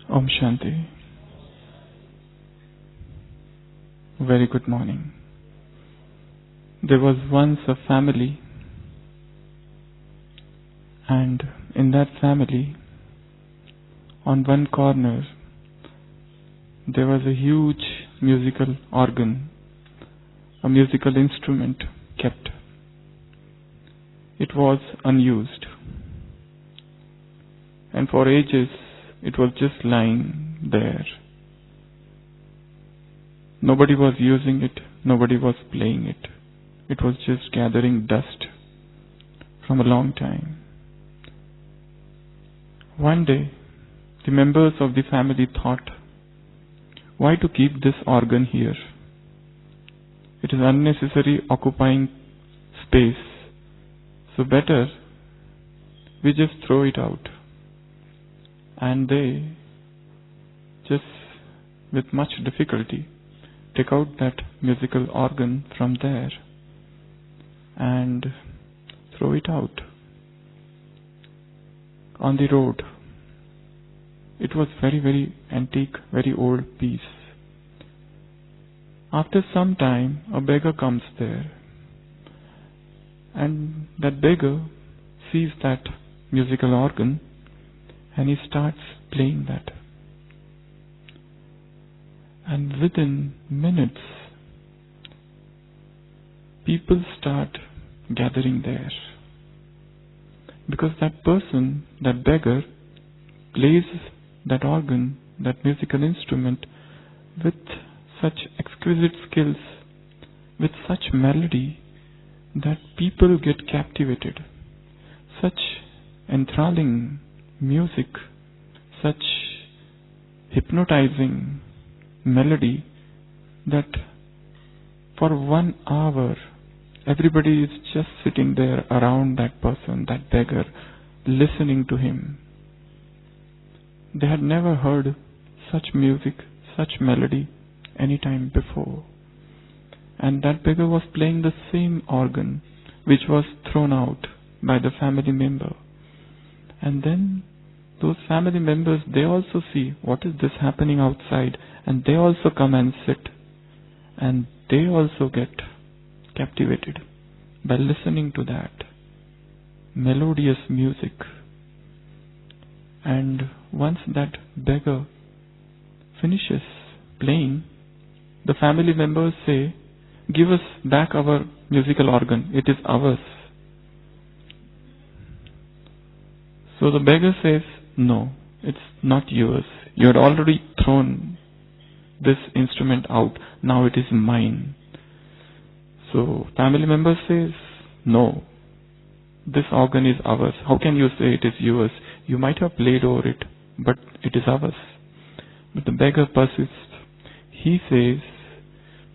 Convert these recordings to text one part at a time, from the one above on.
Om Shanti. Very good morning. There was once a family, and in that family, on one corner, there was a huge musical organ, a musical instrument kept. It was unused, and for ages it was just lying there. Nobody was using it, nobody was playing it. It was just gathering dust from a long time. One day, the members of the family thought, why to keep this organ here? It is unnecessary occupying space, so better we just throw it out. And they just, with much difficulty, take out that musical organ from there and throw it out on the road. It was very, very antique, very old piece. After some time, a beggar comes there, and that beggar sees that musical organ and he starts playing that. And within minutes, people start gathering there. Because that person, that beggar, plays that organ, that musical instrument, with such exquisite skills, with such melody, that people get captivated. Such enthralling music, such hypnotizing melody, that for 1 hour everybody is just sitting there around that person, that beggar, listening to him. They had never heard such music, such melody any time before. And that beggar was playing the same organ which was thrown out by the family member. And then those family members, they also see what is this happening outside, and they also come and sit, and they also get captivated by listening to that melodious music. And once that beggar finishes playing, the family members say, give us back our musical organ, it is ours. So the beggar says, no, it's not yours. You had already thrown this instrument out, now it is mine. So family member says, no, this organ is ours. How can you say it is yours? You might have played over it, but it is ours. But the beggar persists. He says,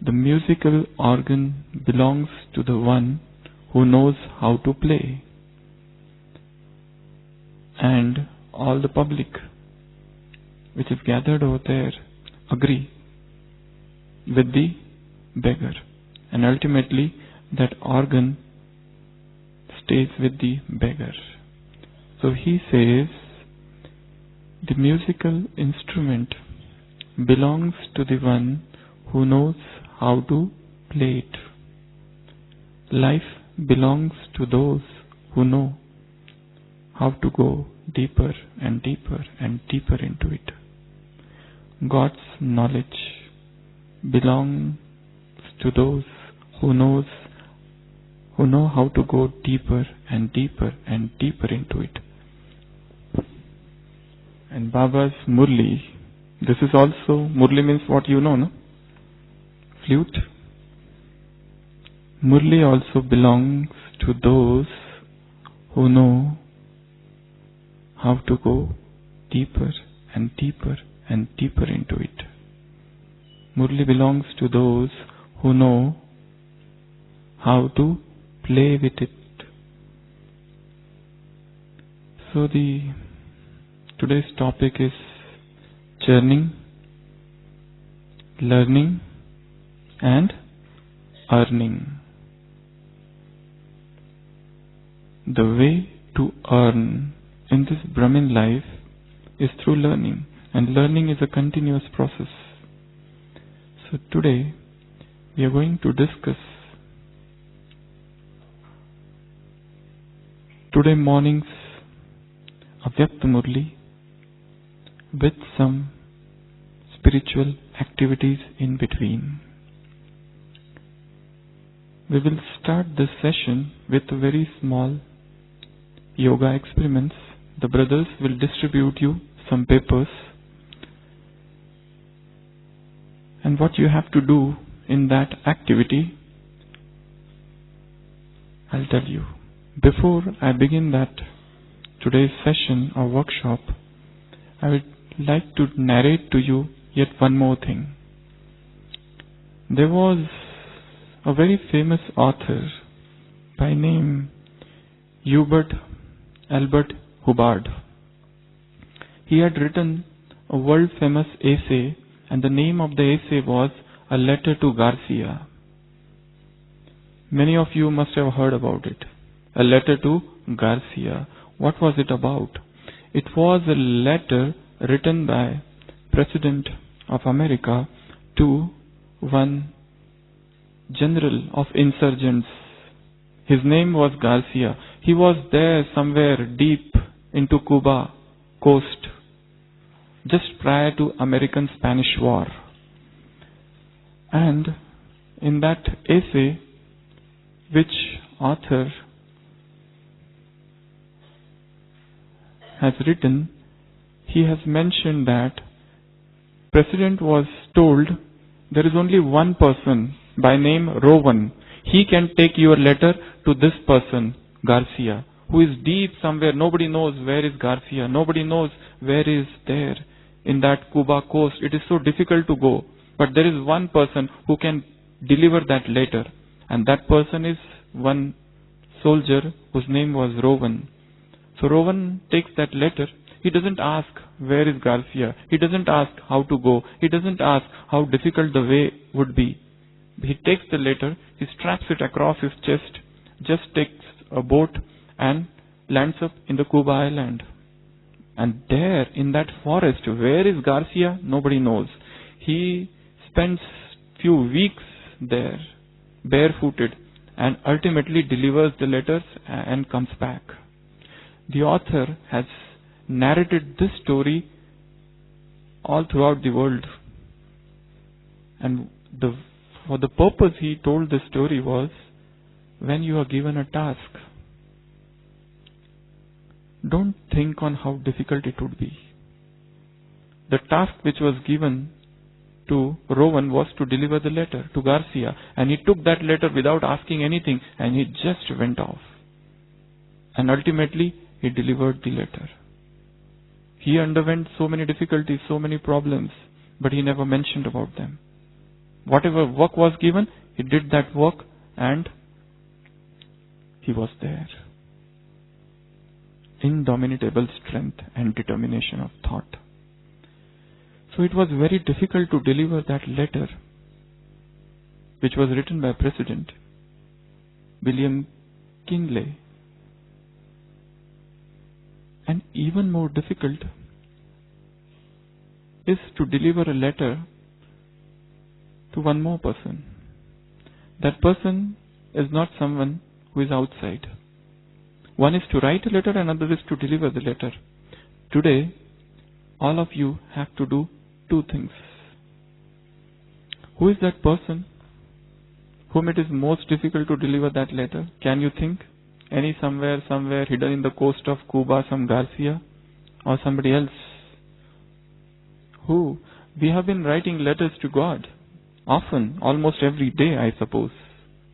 the musical organ belongs to the one who knows how to play. And all the public which is gathered over there agree with the beggar. And ultimately that organ stays with the beggar. So he says, the musical instrument belongs to the one who knows how to play it. Life belongs to those who know how to go deeper and deeper and deeper into it. God's knowledge belongs to those who know how to go deeper and deeper and deeper into it. And Baba's Murli, this is also, Murli means what you know, no? Flute. Murli also belongs to those who know how to go deeper and deeper and deeper into it. Murli belongs to those who know how to play with it. So today's topic is churning, learning and earning. The way to earn in this Brahmin life is through learning. and learning is a continuous process. So today we are going to discuss today morning's Avyakta Murli with some spiritual activities in between. We will start this session with very small yoga experiments. The brothers will distribute you some papers, and what you have to do in that activity, I'll tell you. Before I begin that today's session or workshop, I would like to narrate to you yet one more thing. There was a very famous author by name Hubert Albert Hubbard. He had written a world famous essay, and the name of the essay was A Letter to Garcia. Many of you must have heard about it. A Letter to Garcia. What was it about? It was a letter written by President of America to one general of insurgents. His name was Garcia. He was there somewhere deep into Cuba coast just prior to American-Spanish War. And in that essay, which author has written, he has mentioned that President was told there is only one person by name Rowan. He can take your letter to this person, Garcia, who is deep somewhere. Nobody knows where is Garcia. Nobody knows where is there in that Cuba coast. It is so difficult to go. But there is one person who can deliver that letter. And that person is one soldier whose name was Rowan. So Rowan takes that letter. He doesn't ask where is Garcia. He doesn't ask how to go. He doesn't ask how difficult the way would be. He takes the letter, he straps it across his chest, just takes a boat and lands up in the Cuba island. And there in that forest, where is Garcia? Nobody knows. He spends few weeks there, barefooted, and ultimately delivers the letters and comes back. The author has narrated this story all throughout the world. And for the purpose he told this story was, when you are given a task, don't think on how difficult it would be. The task which was given to Rowan was to deliver the letter to Garcia, and he took that letter without asking anything, and he just went off. And ultimately, he delivered the letter. He underwent so many difficulties, so many problems, but he never mentioned about them. Whatever work was given, he did that work, and he was there. Indomitable strength and determination of thought. So it was very difficult to deliver that letter, which was written by President William Kinley. And even more difficult is to deliver a letter to one more person. That person is not someone who is outside. One is to write a letter, another is to deliver the letter. Today, all of you have to do two things. Who is that person whom it is most difficult to deliver that letter? Can you think? Any somewhere hidden in the coast of Cuba, some Garcia or somebody else? Who? We have been writing letters to God. Often, almost every day, I suppose.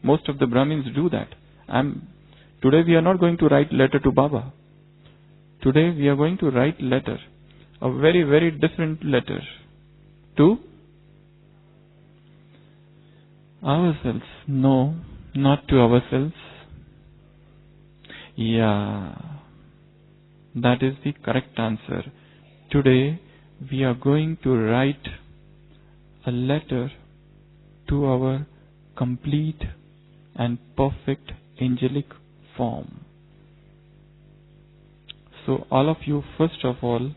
Most of the Brahmins do that. Today we are not going to write letter to Baba. Today we are going to write letter. A very, very different letter. To ourselves. No, not to ourselves. Yeah, that is the correct answer. Today we are going to write a letter to our complete and perfect angelic form. So all of you, first of all,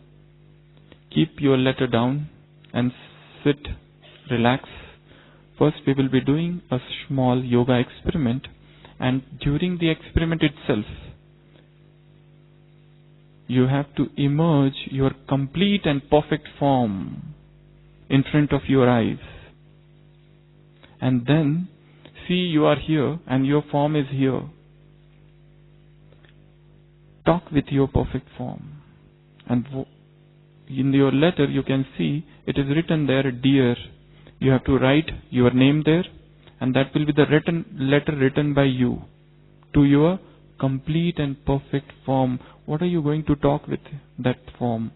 keep your letter down and sit, relax. First we will be doing a small yoga experiment, and during the experiment itself, you have to emerge your complete and perfect form in front of your eyes. And then see, you are here and your form is here. Talk with your perfect form. And in your letter you can see it is written there, dear. You have to write your name there, and that will be the letter written by you to your complete and perfect form. What are you going to talk with that form?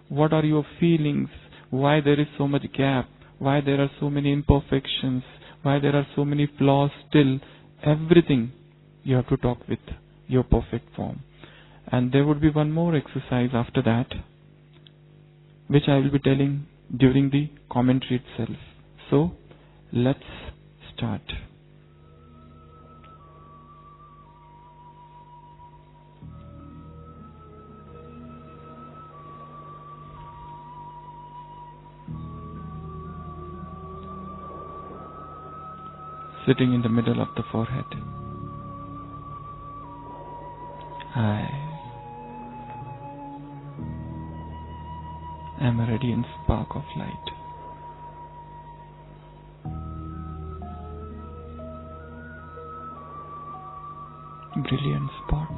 What are your feelings? Why there is so much gap? Why there are so many imperfections? Why there are so many flaws still? Everything you have to talk with your perfect form. And there would be one more exercise after that, which I will be telling during the commentary itself. So, let's start. Sitting in the middle of the forehead. I am a radiant spark of light. Brilliant spot.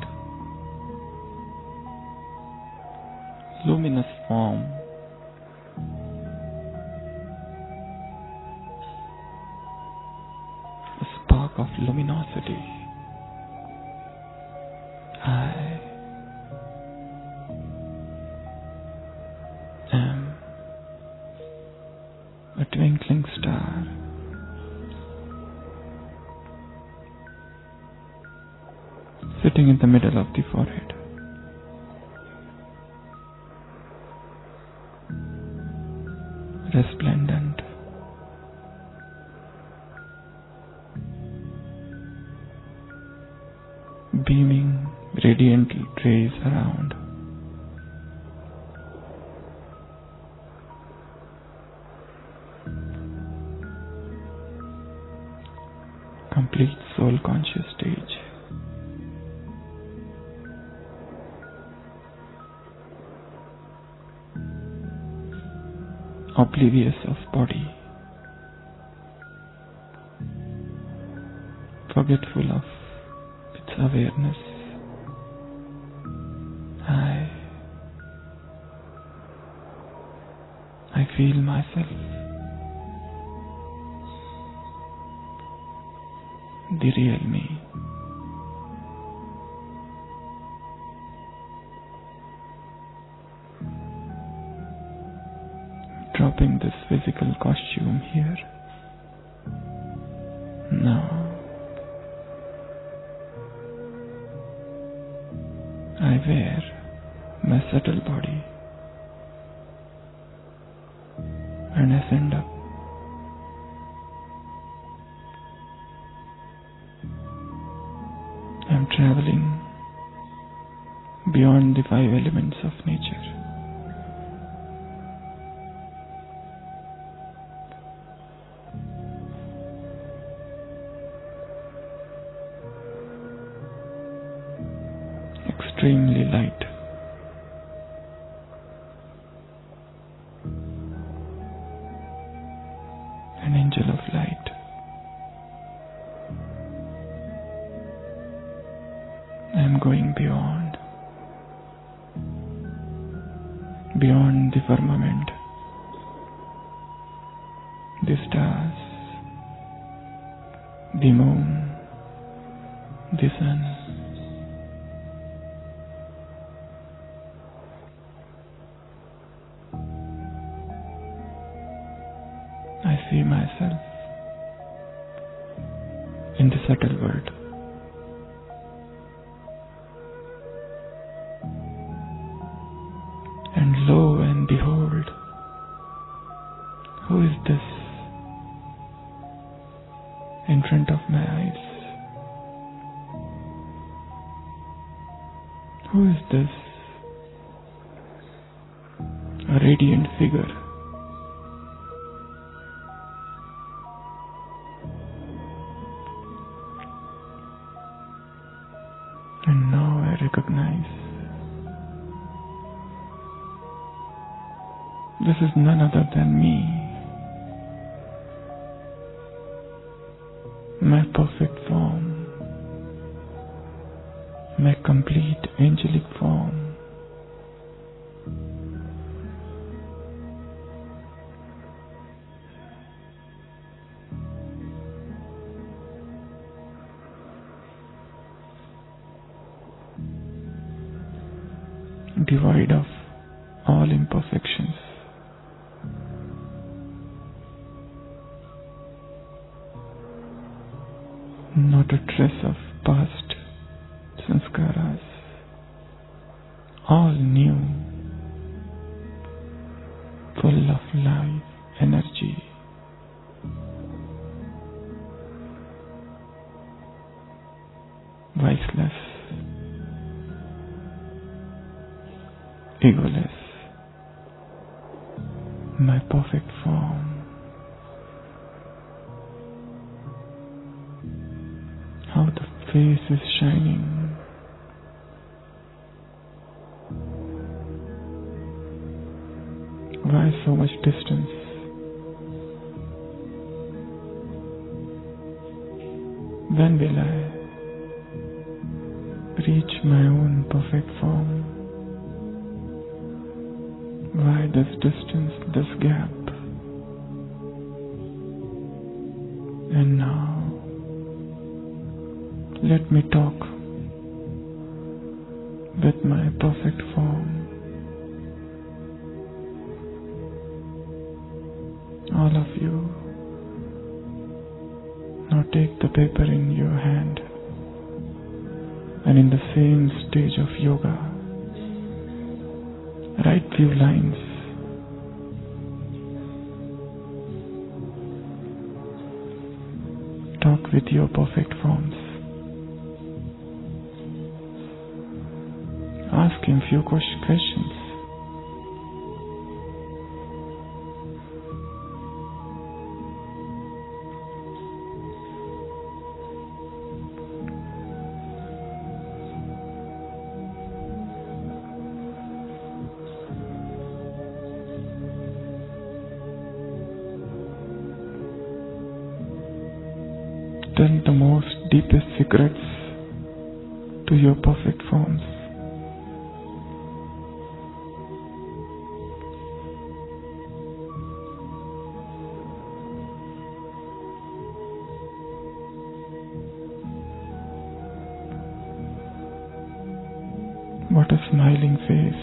Luminous form. A spark of luminosity. I am a twinkling star. Sitting in the middle of the forehead. Resplendent. Beaming radiant rays around. Complete soul conscious stage. Oblivious of body, forgetful of its awareness. I feel myself, the real me. Dropping this physical costume here. Now I wear my subtle body and ascend up. I am traveling beyond the 5 elements of nature. Extremely light. An angel of light. I am going beyond the firmament, the stars, the moon, the sun. I see myself in the subtle world. And lo and behold, who is this in front of my eyes? Who is this? A radiant figure. And now I recognize this is none other than me, my perfect form, my complete angelic form. Devoid of all imperfections. Not a trace of past sanskaras. All new, full of life, energy. Viceless, egoless, my perfect form. How the face is shining. Why so much distance? When will I reach my own perfect form? Why this distance, this gap? And now, let me talk with my perfect form. All of you, now take the paper in your hand and in the same stage of yoga, write few lines. Talk with your perfect forms. Ask him few questions. Tell the most deepest secrets to your perfect forms. What a smiling face.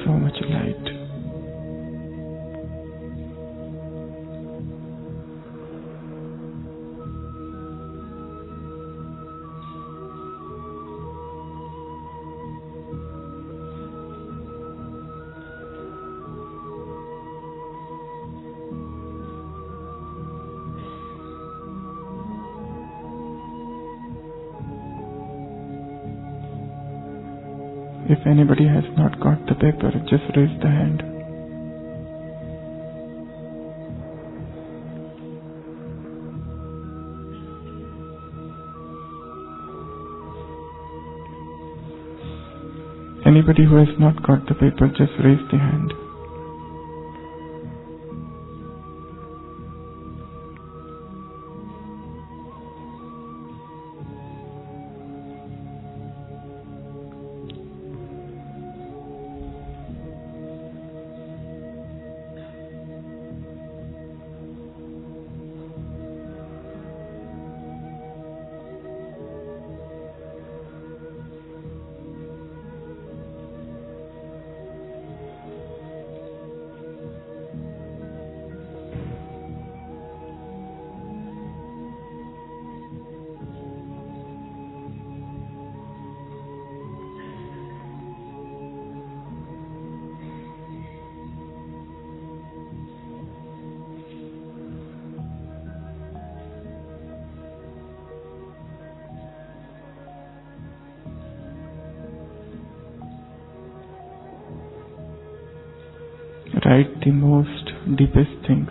So much light. If anybody has not got the paper, just raise the hand. Anybody who has not got the paper, just raise the hand. write the most deepest things.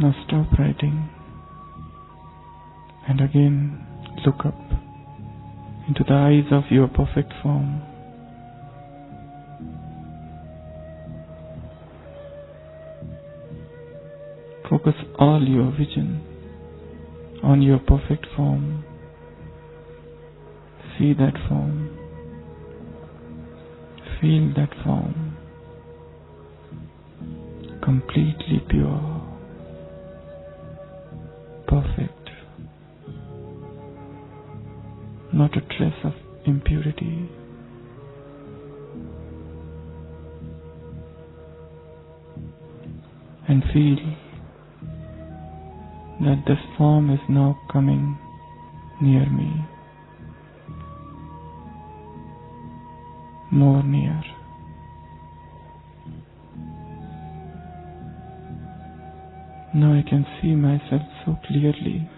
Now stop writing and again look up into the eyes of your perfect form. Focus all your vision on your perfect form. See that form. Feel that form. Completely pure. Perfect. Not a trace of impurity. And feel that this form is now coming near me. More near. Now I can see myself so clearly.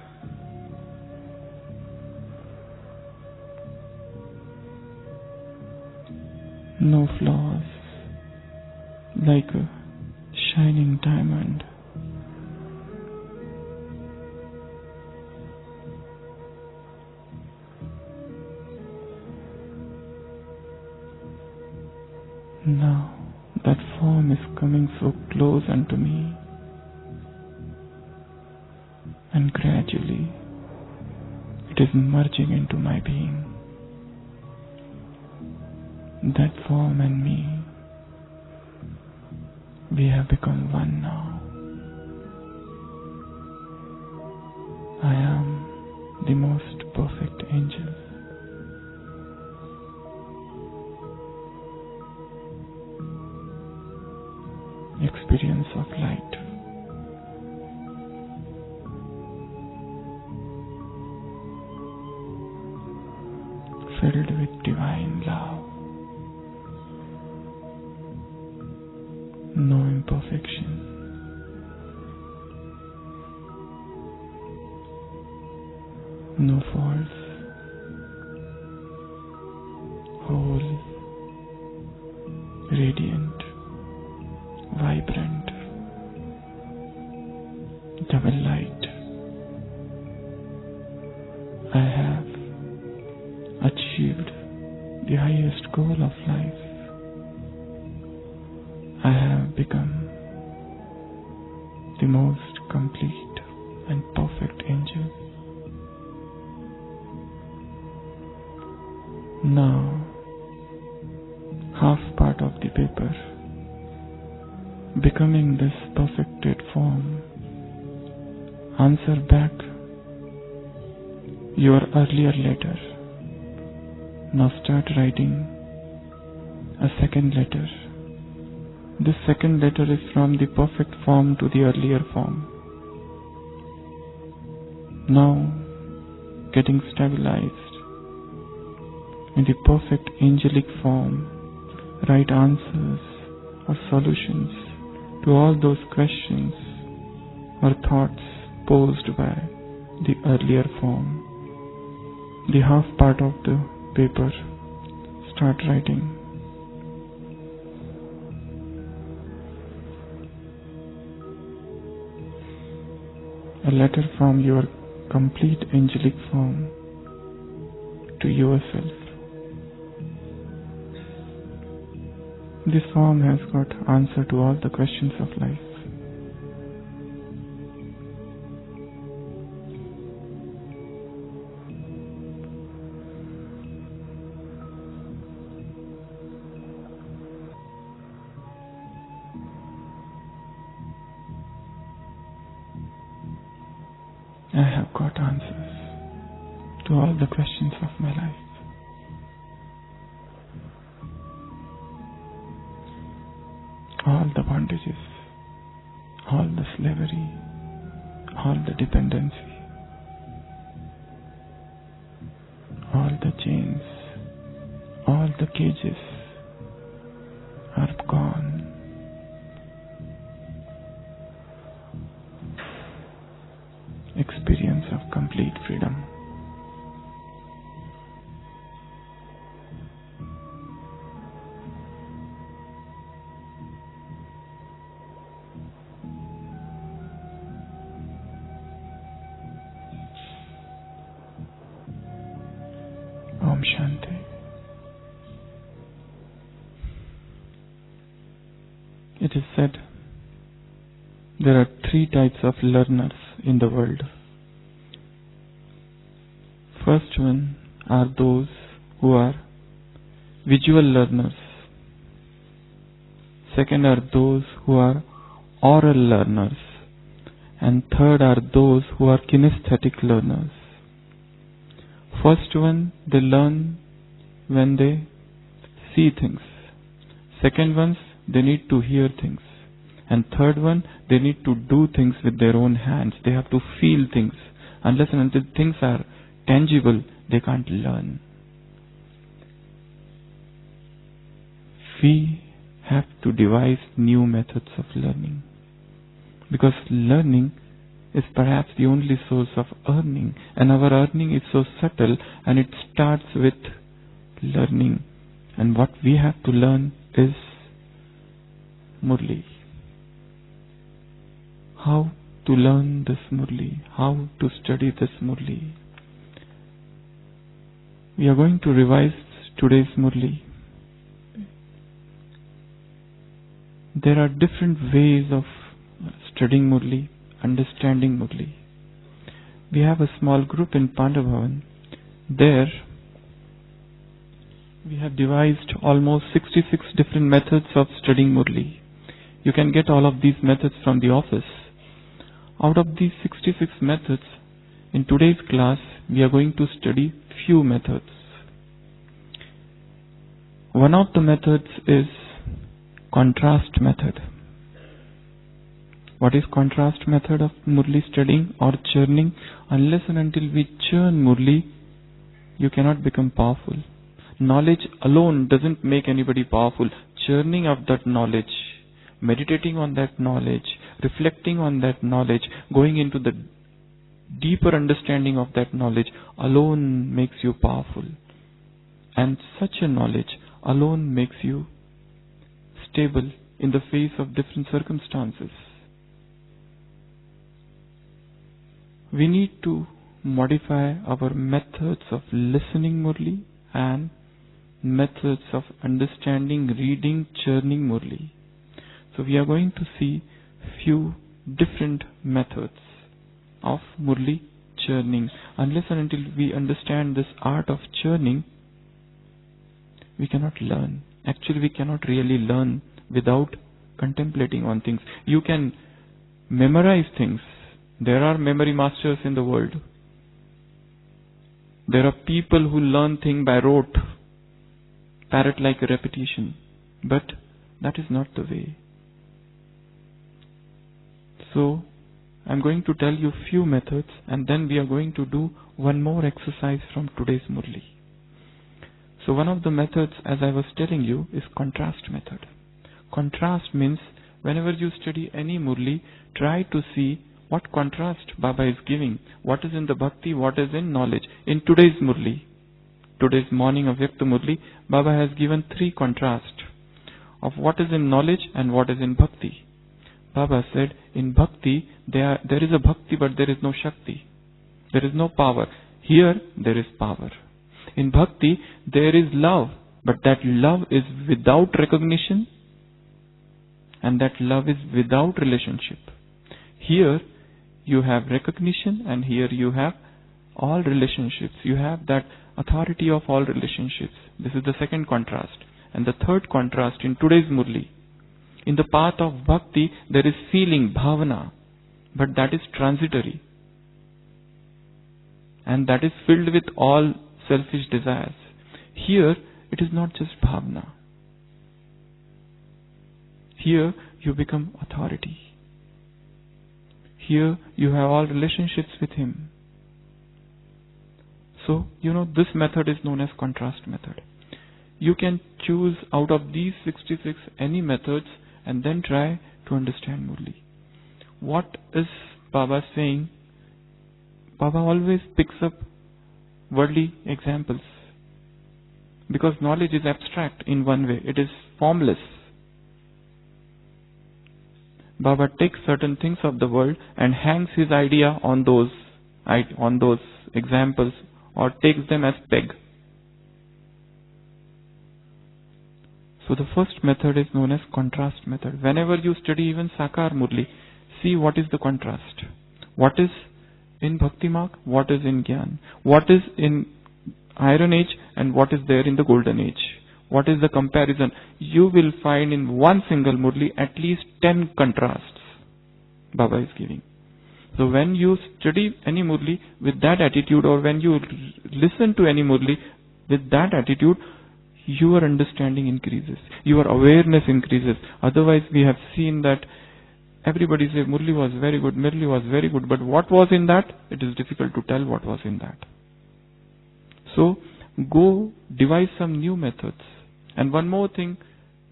No flaws, like a shining diamond. Now that form is coming so close unto me. And gradually it is merging into my being. That form and me, we have become one now. I am the most perfect angel. Experience of light. Filled with divine love. No imperfection. No faults. Whole, radiant, vibrant, double light. I have achieved the highest goal of life. I have become the most complete and perfect angel. Now, half part of the paper, becoming this perfected form, answer back your earlier letter. Now start writing a second letter. This second letter is from the perfect form to the earlier form. Now getting stabilized in the perfect angelic form, write answers or solutions to all those questions or thoughts posed by the earlier form. The half part of the paper, start writing. A letter from your complete angelic form to yourself. This form has got answer to all the questions of life. I have got answers to all the questions of my life. All the bondages, all the slavery, all the dependency, all the chains, all the cages are gone. Experience of complete freedom. Om Shanti. It is said there are 3 types of learners in the world. First one are those who are visual learners. Second are those who are oral learners. And third are those who are kinesthetic learners. First one, they learn when they see things. Second ones, they need to hear things. And third one, they need to do things with their own hands. They have to feel things. Unless and until things are tangible, they can't learn. We have to devise new methods of learning. Because learning is perhaps the only source of earning. And our earning is so subtle, and it starts with learning. And what we have to learn is Murli. How to learn this Murli, how to study this Murli. We are going to revise today's Murli. There are different ways of studying Murli, understanding Murli. We have a small group in Pandavavan. There we have devised almost 66 different methods of studying Murli. You can get all of these methods from the office. Out of these 66 methods, in today's class, we are going to study few methods. One of the methods is contrast method. What is contrast method of Murli studying or churning? Unless and until we churn Murli, you cannot become powerful. Knowledge alone doesn't make anybody powerful. Churning of that knowledge, meditating on that knowledge, reflecting on that knowledge, going into the deeper understanding of that knowledge alone makes you powerful. And such a knowledge alone makes you stable in the face of different circumstances. We need to modify our methods of listening Murli and methods of understanding, reading, churning Murli. So we are going to see few different methods of Murli churning. Unless and until we understand this art of churning, we cannot learn. Actually, we cannot really learn without contemplating on things. You can memorize things. There are memory masters in the world. There are people who learn things by rote, parrot-like repetition. But that is not the way. So, I'm going to tell you few methods, and then we are going to do one more exercise from today's Murli. So one of the methods, as I was telling you, is contrast method. Contrast means whenever you study any Murli, try to see what contrast Baba is giving. What is in the bhakti, what is in knowledge. In today's Murli, today's morning of Vyakta Murli, Baba has given 3 contrasts of what is in knowledge and what is in bhakti. Baba said, in bhakti, there is a bhakti, but there is no shakti. There is no power. Here, there is power. In bhakti, there is love, but that love is without recognition, and that love is without relationship. Here, you have recognition, and here you have all relationships. You have that authority of all relationships. This is the second contrast. And the third contrast in today's Murli. In the path of bhakti, there is feeling, bhavana, but that is transitory. and that is filled with all selfish desires. Here, it is not just bhavna. Here, you become authority. Here, you have all relationships with Him. So, this method is known as contrast method. You can choose out of these 66 any methods and then try to understand Murli. What is Baba saying? Baba always picks up worldly examples because knowledge is abstract in one way. It is formless. Baba takes certain things of the world and hangs his idea on those examples or takes them as peg. So the first method is known as contrast method. Whenever you study even Sakar Murli, see what is the contrast. What is in Bhakti Marg, what is in Gyan, what is in Iron Age and what is there in the Golden Age. What is the comparison? You will find in one single Murli at least 10 contrasts Baba is giving. So when you study any Murli with that attitude, or when you listen to any Murli with that attitude, your understanding increases, your awareness increases. Otherwise we have seen that everybody says Murli was very good, Murli was very good, but what was in that? It is difficult to tell what was in that. So go devise some new methods. And one more thing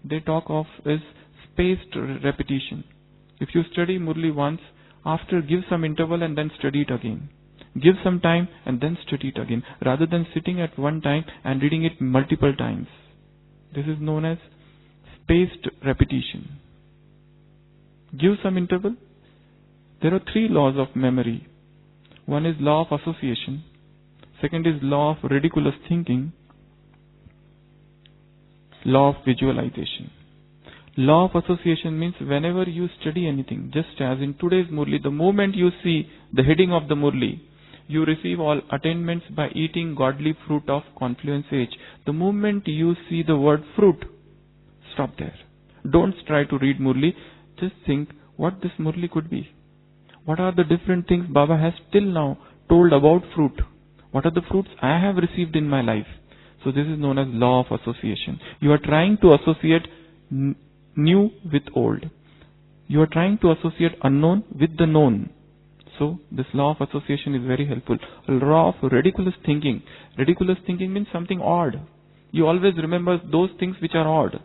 they talk of is spaced repetition. If you study Murli once, after give some interval and then study it again. Give some time and then study it again, rather than sitting at one time and reading it multiple times. This is known as spaced repetition. Give some interval. There are 3 laws of memory. One is law of association. Second is law of ridiculous thinking. Law of visualization. Law of association means whenever you study anything, just as in today's Murli, the moment you see the heading of the Murli, you receive all attainments by eating godly fruit of confluence age. The moment you see the word fruit, stop there. Don't try to read Murli. Just think what this Murli could be. What are the different things Baba has till now told about fruit? What are the fruits I have received in my life? So this is known as law of association. You are trying to associate new with old. You are trying to associate unknown with the known. So this law of association is very helpful. A law of ridiculous thinking. Ridiculous thinking means something odd. You always remember those things which are odd.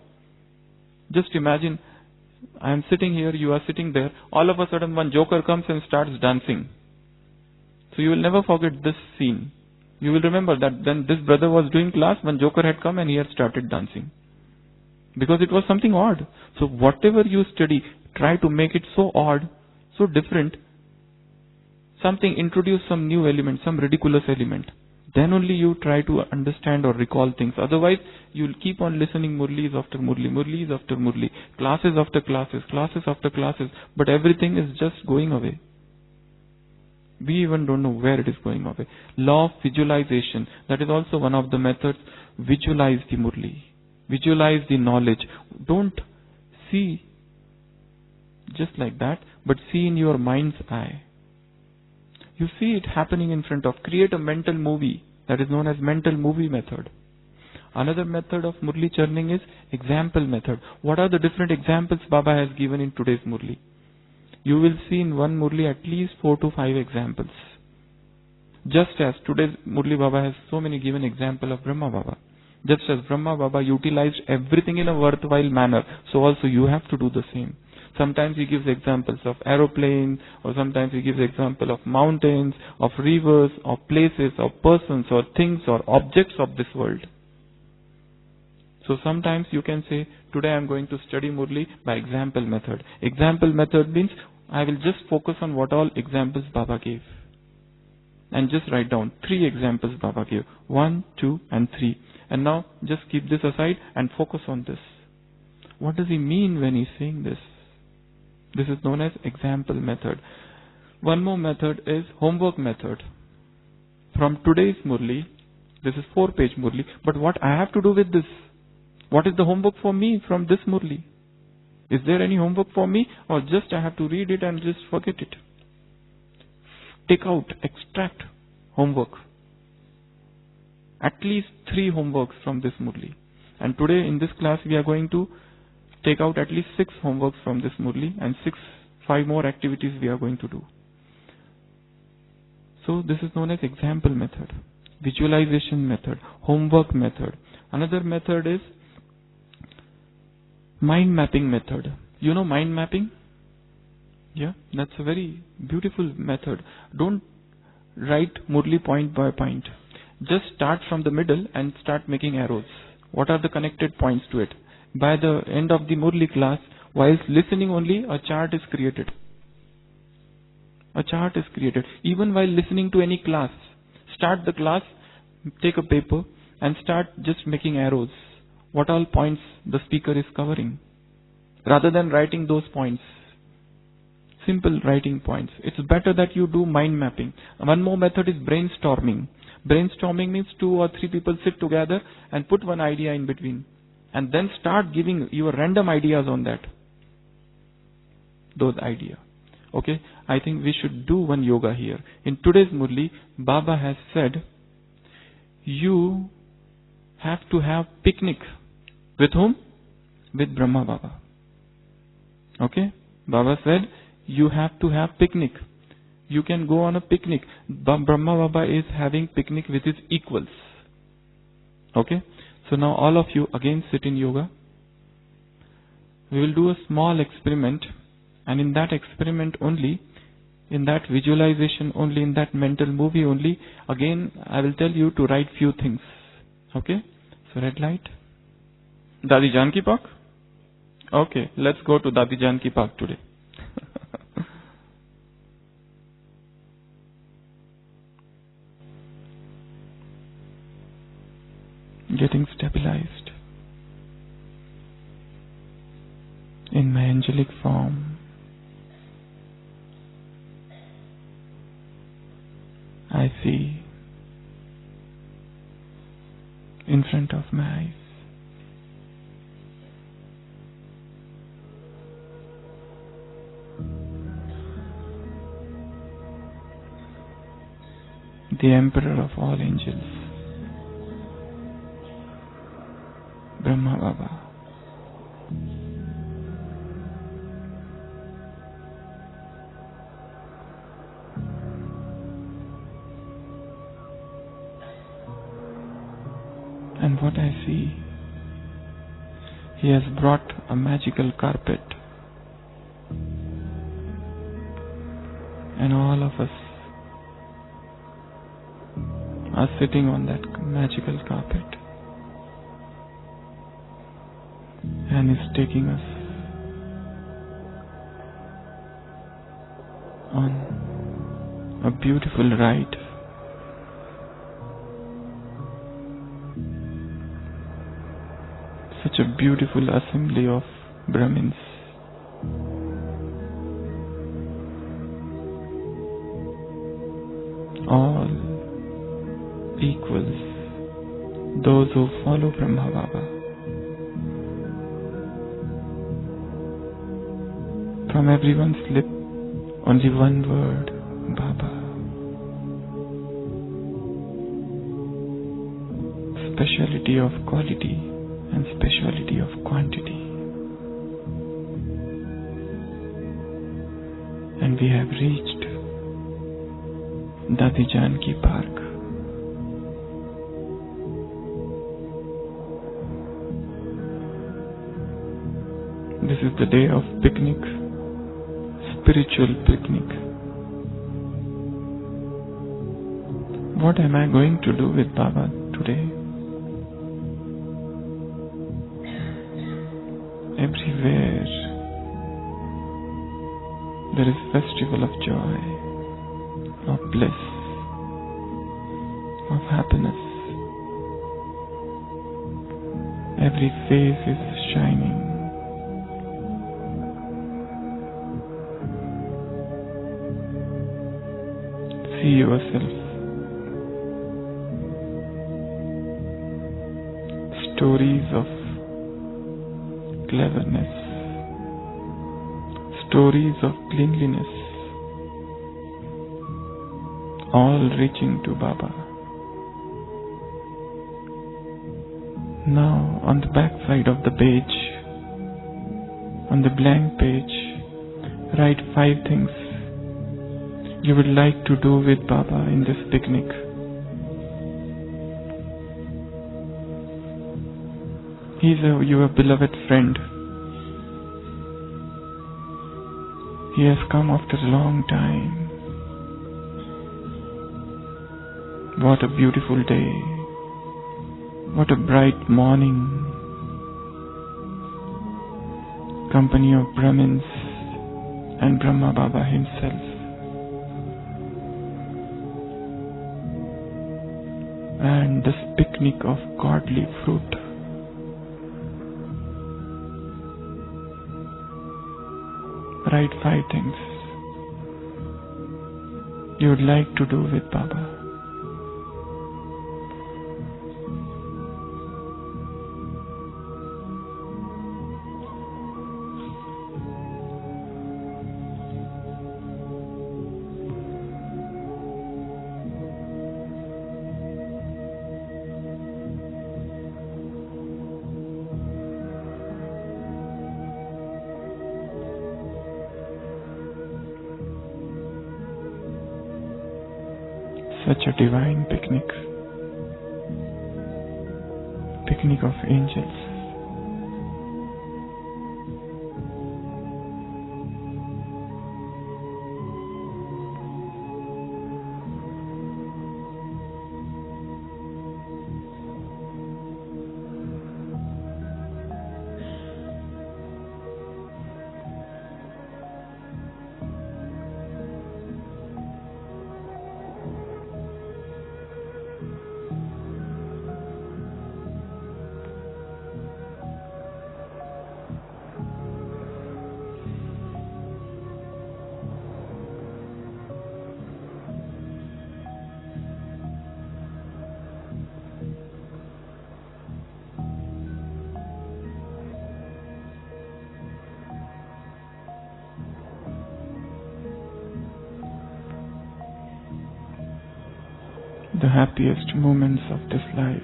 Just imagine, I am sitting here, you are sitting there. All of a sudden one joker comes and starts dancing. So you will never forget this scene. You will remember that when this brother was doing class, one joker had come and he had started dancing. Because it was something odd. So whatever you study, try to make it so odd, so different. Something, introduce some new element, some ridiculous element. Then only you try to understand or recall things. Otherwise, you will keep on listening Murlis after Murli, Murlis after Murli, classes after classes, classes after classes, but everything is just going away. We even don't know where it is going away. Law of visualization, that is also one of the methods. Visualize the Murli. Visualize the knowledge. Don't see just like that, but see in your mind's eye. You see it happening in front of. Create a mental movie. That is known as mental movie method. Another method of Murli churning is example method. What are the different examples Baba has given in today's Murli? You will see in one Murli at least 4 to 5 examples. Just as today's Murli Baba has so many given example of Brahma Baba. Just as Brahma Baba utilized everything in a worthwhile manner, so also you have to do the same. Sometimes he gives examples of aeroplanes, or sometimes he gives example of mountains, of rivers, of places, of persons, or things, or objects of this world. So sometimes you can say, today I am going to study Murli by example method. Example method means I will just focus on what all examples Baba gave. And just write down 3 examples Baba gave. 1, 2 and 3. And now just keep this aside and focus on this. What does he mean when he's saying this? This is known as example method. One more method is homework method. From today's Murli, this is 4-page Murli, but what I have to do with this? What is the homework for me from this Murli? Is there any homework for me, or just I have to read it and just forget it? Take out, extract homework. At least 3 homeworks from this Murli. And today in this class we are going to take out at least 6 homeworks from this Murli and 5 more activities we are going to do. So this is known as example method, visualization method, homework method. Another method is mind mapping method. You know mind mapping? Yeah, that's a very beautiful method. Don't write Murli point by point. Just start from the middle and start making arrows. What are the connected points to it? By the end of the Murli class, whilst listening only, a chart is created. A chart is created. Even while listening to any class, start the class, take a paper and start just making arrows. What all points the speaker is covering. Rather than writing those points. Simple writing points. It's better that you do mind mapping. One more method is brainstorming. Brainstorming means 2 or 3 people sit together and put one idea in between. And then start giving your random ideas on that. Those ideas. Okay, I think we should do one yoga here. In today's Murli, Baba has said, you have to have picnic. With whom? With Brahma Baba. Okay, Baba said, you have to have picnic. You can go on a picnic. Brahma Baba is having picnic with his equals. Okay, so now all of you again sit in yoga. We will do a small experiment. And in that experiment only, in that visualization only, in that mental movie only, again I will tell you to write few things. Okay? So red light. Dadi Janki Park? Okay, let's go to Dadi Janki Park today. Getting stabilized in my angelic form. I see in front of my eyes the Emperor of all angels, Brahma Baba. And what I see, he has brought a magical carpet, and all of us are sitting on that magical carpet, and is taking us on a beautiful ride. Such a beautiful assembly of Brahmins. All equals, those who follow Brahma Baba. From everyone's lip, only one word, Baba. Speciality of quality and speciality of quantity. And we have reached Dadi Janki Park. This is the day of picnic, spiritual picnic. What am I going to do with Baba today? Everywhere there is festival of joy, of bliss, of happiness. Every face is shining. See yourself. Stories of cleverness, stories of cleanliness, all reaching to Baba. Now, on the back side of the page, on the blank page, write 5 things you would like to do with Baba in this picnic. He is your beloved friend. He has come after a long time. What a beautiful day. What a bright morning. Company of Brahmins and Brahma Baba himself. And this picnic of godly fruit. Write 5 things you would like to do with Baba. Such a divine picnic. Picnic of angels. The happiest moments of this life.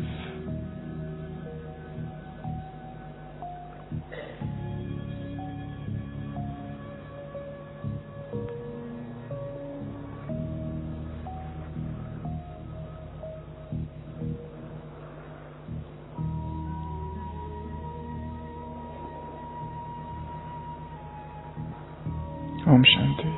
Om Shanti.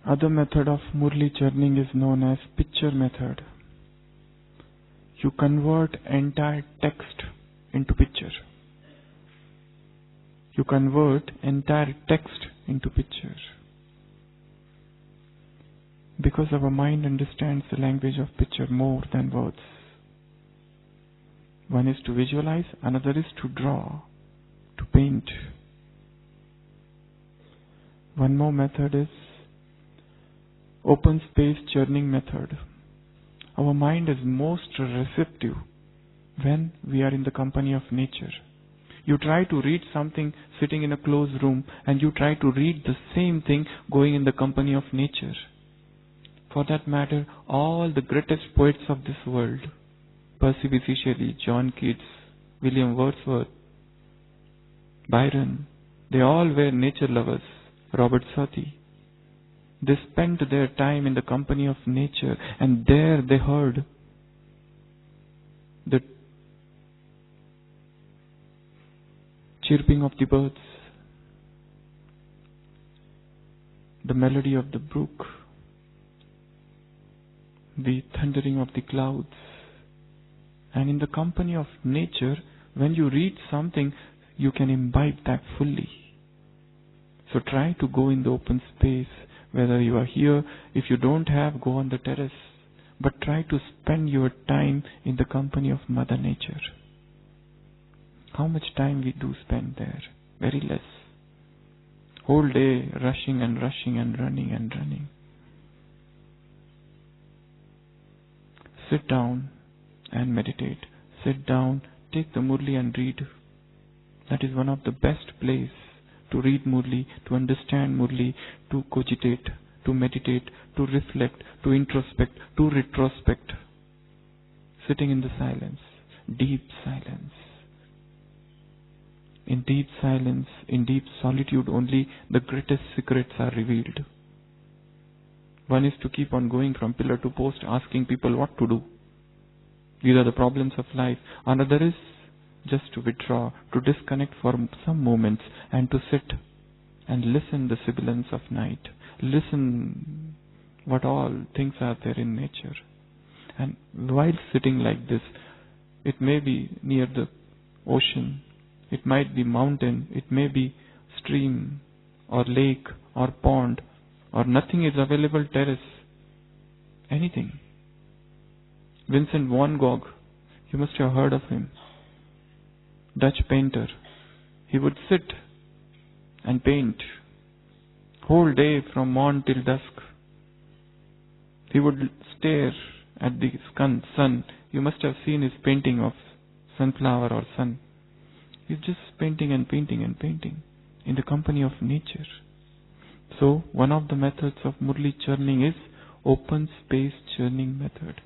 Other method of Murli churning is known as picture method. You convert entire text into picture. You convert entire text into picture. Because our mind understands the language of picture more than words. One is to visualize, another is to draw, to paint. One more method is open space churning method. Our mind is most receptive when we are in the company of nature. You try to read something sitting in a closed room and you try to read the same thing going in the company of nature. For that matter, all the greatest poets of this world, Percy Bysshe Shelley, John Keats, William Wordsworth, Byron, they all were nature lovers. Robert Southey. They spent their time in the company of nature, and there they heard the chirping of the birds, the melody of the brook, the thundering of the clouds. And in the company of nature, when you read something, you can imbibe that fully. So try to go in the open space. Whether you are here, if you don't have, go on the terrace. But try to spend your time in the company of Mother Nature. How much time we do spend there? Very less. Whole day rushing and rushing and running and running. Sit down and meditate. Sit down, take the Murli and read That is one of the best place to read Murli, to understand Murli, to cogitate, to meditate, to reflect, to introspect, to retrospect. Sitting in the silence, deep silence. In deep silence, in deep solitude, only the greatest secrets are revealed. One is to keep on going from pillar to post, asking people what to do. These are the problems of life. Another is just to withdraw, to disconnect for some moments and to sit and listen the sibilance of night. Listen what all things are there in nature. And while sitting like this, it may be near the ocean, it might be mountain, it may be stream or lake or pond or nothing is available, terrace, anything. Vincent van Gogh, you must have heard of him. Dutch painter. He would sit and paint whole day from morn till dusk. He would stare at the sun. You must have seen his painting of sunflower or sun. He's just painting and painting and painting in the company of nature. So, one of the methods of Murli churning is open space churning method.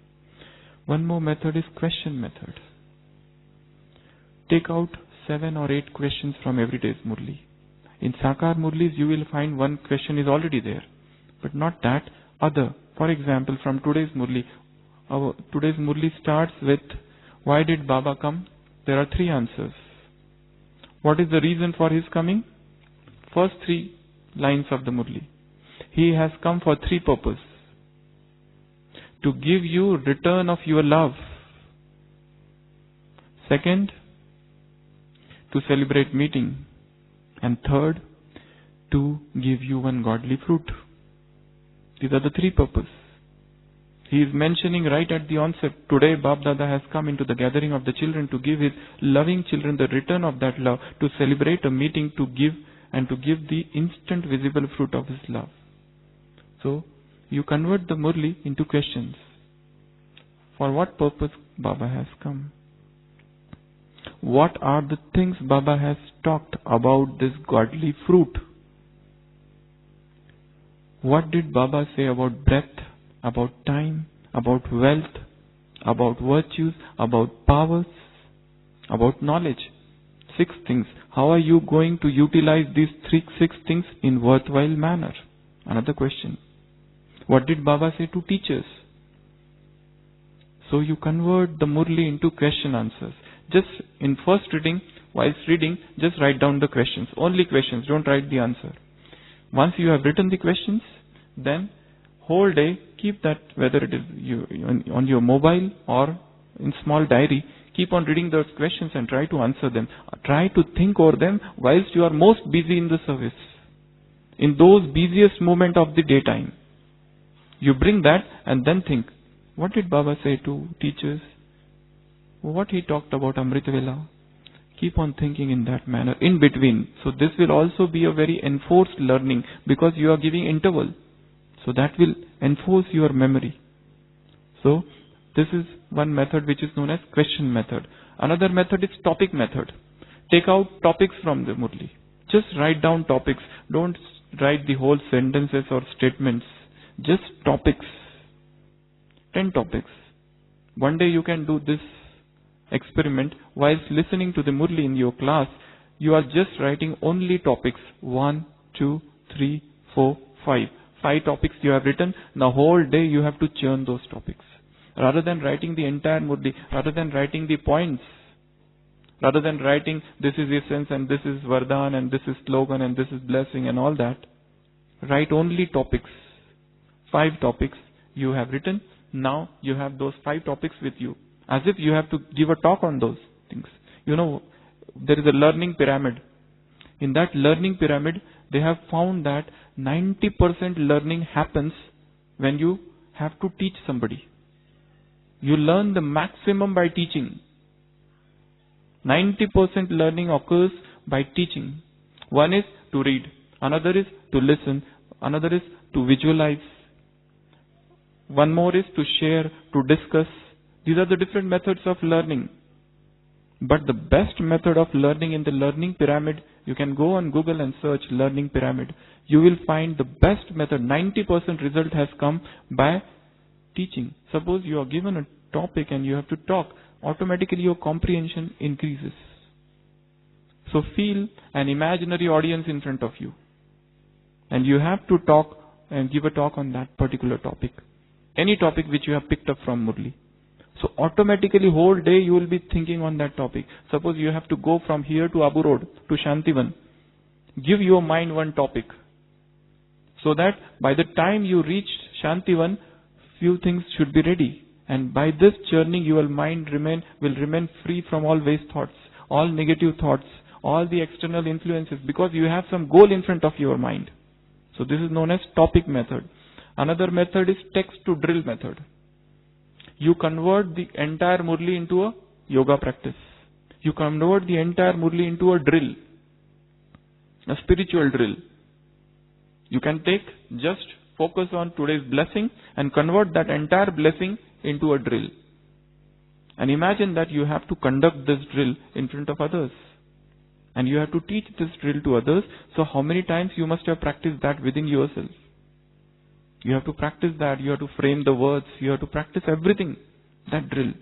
One more method is question method. Take out 7 or 8 questions from everyday's Murli. In Sakar Murlis, you will find one question is already there, but not that other. For example, from today's Murli, today's Murli starts with, why did Baba come? There are 3 answers. What is the reason for his coming? First 3 lines of the Murli. He has come for 3 purposes. To give you return of your love. Second, to celebrate meeting. And third, to give you one godly fruit. These are the 3 purposes. He is mentioning right at the onset, today Bab Dada has come into the gathering of the children to give his loving children the return of that love, to celebrate a meeting, to give and to give the instant visible fruit of his love. So, you convert the Murli into questions. For what purpose Baba has come? What are the things Baba has talked about this godly fruit? What did Baba say about breath, about time, about wealth, about virtues, about powers, about knowledge? 6 things. How are you going to utilize these 6 things in worthwhile manner? Another question. What did Baba say to teachers? So you convert the Murli into question answers. Just in first reading, whilst reading, just write down the questions. Only questions, don't write the answer. Once you have written the questions, then whole day keep that, whether it is on your mobile or in small diary, keep on reading those questions and try to answer them. Try to think over them whilst you are most busy in the service. In those busiest moments of the daytime. You bring that and then think, what did Baba say to teachers? What he talked about Amrit Vela? Keep on thinking in that manner, in between. So this will also be a very enforced learning because you are giving interval. So that will enforce your memory. So this is one method which is known as question method. Another method is topic method. Take out topics from the Murli. Just write down topics. Don't write the whole sentences or statements. Just topics. 10 topics. One day you can do this experiment whilst listening to the Murli in your class. You are just writing only topics. 1, 2, 3, 4, 5. 5 topics you have written. The whole day you have to churn those topics. Rather than writing the entire Murli, rather than writing the points, rather than writing this is essence and this is Vardhan and this is slogan and this is blessing and all that, write only topics. 5 topics you have written. Now you have those 5 topics with you. As if you have to give a talk on those things. You know, there is a learning pyramid. In that learning pyramid, they have found that 90% learning happens when you have to teach somebody. You learn the maximum by teaching. 90% learning occurs by teaching. One is to read. Another is to listen. Another is to visualize. One more is to share, to discuss. These are the different methods of learning. But the best method of learning in the learning pyramid, you can go on Google and search learning pyramid. You will find the best method. 90% result has come by teaching. Suppose you are given a topic and you have to talk, automatically your comprehension increases. So feel an imaginary audience in front of you. And you have to talk and give a talk on that particular topic. Any topic which you have picked up from Murli. So automatically whole day you will be thinking on that topic. Suppose you have to go from here to Abu Road to Shantivan. Give your mind one topic. So that by the time you reach Shantivan, few things should be ready. And by this churning, your mind will remain free from all waste thoughts, all negative thoughts, all the external influences, because you have some goal in front of your mind. So this is known as topic method. Another method is text to drill method. You convert the entire Murli into a yoga practice. You convert the entire Murli into a drill, a spiritual drill. You can just focus on today's blessing and convert that entire blessing into a drill. And imagine that you have to conduct this drill in front of others. And you have to teach this drill to others. So how many times you must have practiced that within yourself? You have to practice that. You have to frame the words. You have to practice everything. That drill.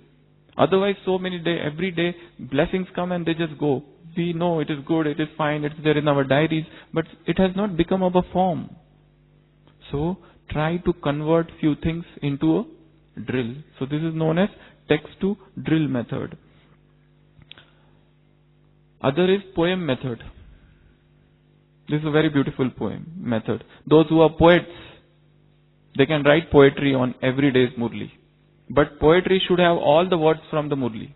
Otherwise, every day, blessings come and they just go. We know it is good, it is fine, it's there in our diaries, but it has not become of a form. So, try to convert few things into a drill. So, this is known as text to drill method. Other is poem method. This is a very beautiful poem method. Those who are poets, they can write poetry on every day's Murli. But poetry should have all the words from the Murli.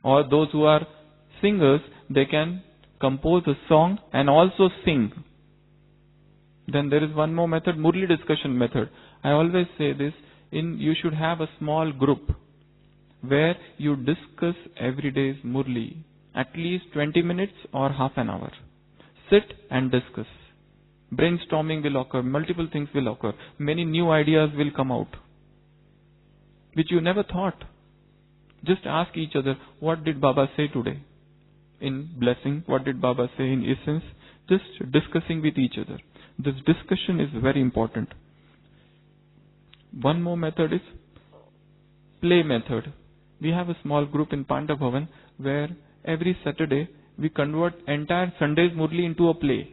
Or those who are singers, they can compose a song and also sing. Then there is one more method, Murli discussion method. I always say this, you should have a small group where you discuss every day's Murli. At least 20 minutes or half an hour. Sit and discuss. Brainstorming will occur, multiple things will occur, many new ideas will come out, which you never thought. Just ask each other, what did Baba say today? In blessing, what did Baba say in essence? Just discussing with each other. This discussion is very important. One more method is play method. We have a small group in Panda Bhavan where every Saturday we convert entire Sunday's Murli into a play.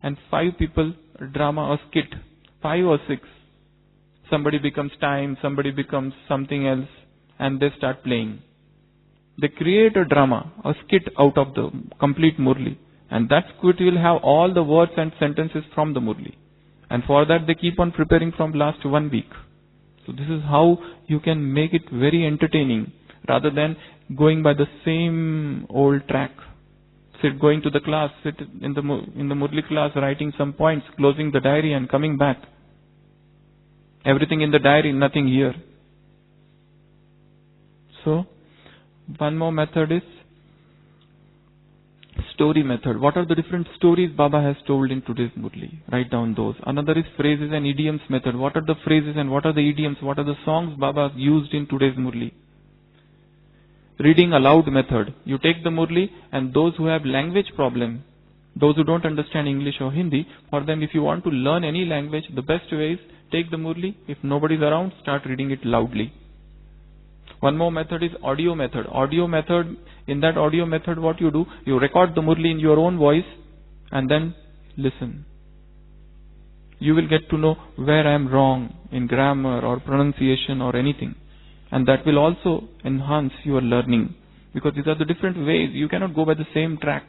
And 5 people drama or skit, 5 or 6. Somebody becomes time, somebody becomes something else, and they start playing. They create a drama, a skit out of the complete Murli. And that skit will have all the words and sentences from the Murli. And for that they keep on preparing from last 1 week. So this is how you can make it very entertaining, rather than going by the same old track. Going to the class, sit in the Murli class, writing some points, closing the diary and coming back. Everything in the diary, nothing here. So, one more method is story method. What are the different stories Baba has told in today's Murli? Write down those. Another is phrases and idioms method. What are the phrases and what are the idioms? What are the songs Baba used in today's Murli? Reading aloud method. You take the Murli and those who have language problem, those who don't understand English or Hindi, for them if you want to learn any language, the best way is take the Murli. If nobody is around, start reading it loudly. One more method is audio method. Audio method, in that audio method what you do, you record the Murli in your own voice and then listen. You will get to know where I am wrong in grammar or pronunciation or anything. And that will also enhance your learning. Because these are the different ways. You cannot go by the same track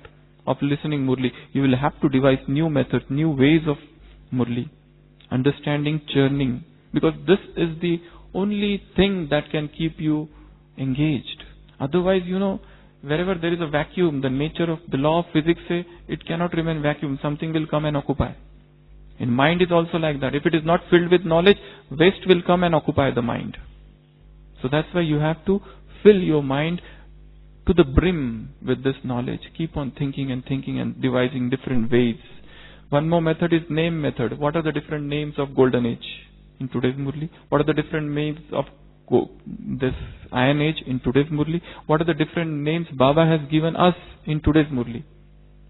of listening Murli. You will have to devise new methods, new ways of Murli. Understanding churning. Because this is the only thing that can keep you engaged. Otherwise, wherever there is a vacuum, the nature of the law of physics say it cannot remain vacuum. Something will come and occupy. In mind is also like that. If it is not filled with knowledge, waste will come and occupy the mind. So that's why you have to fill your mind to the brim with this knowledge. Keep on thinking and devising different ways. One more method is name method. What are the different names of Golden Age in today's Murli? What are the different names of this Iron Age in today's Murli? What are the different names Baba has given us in today's Murli?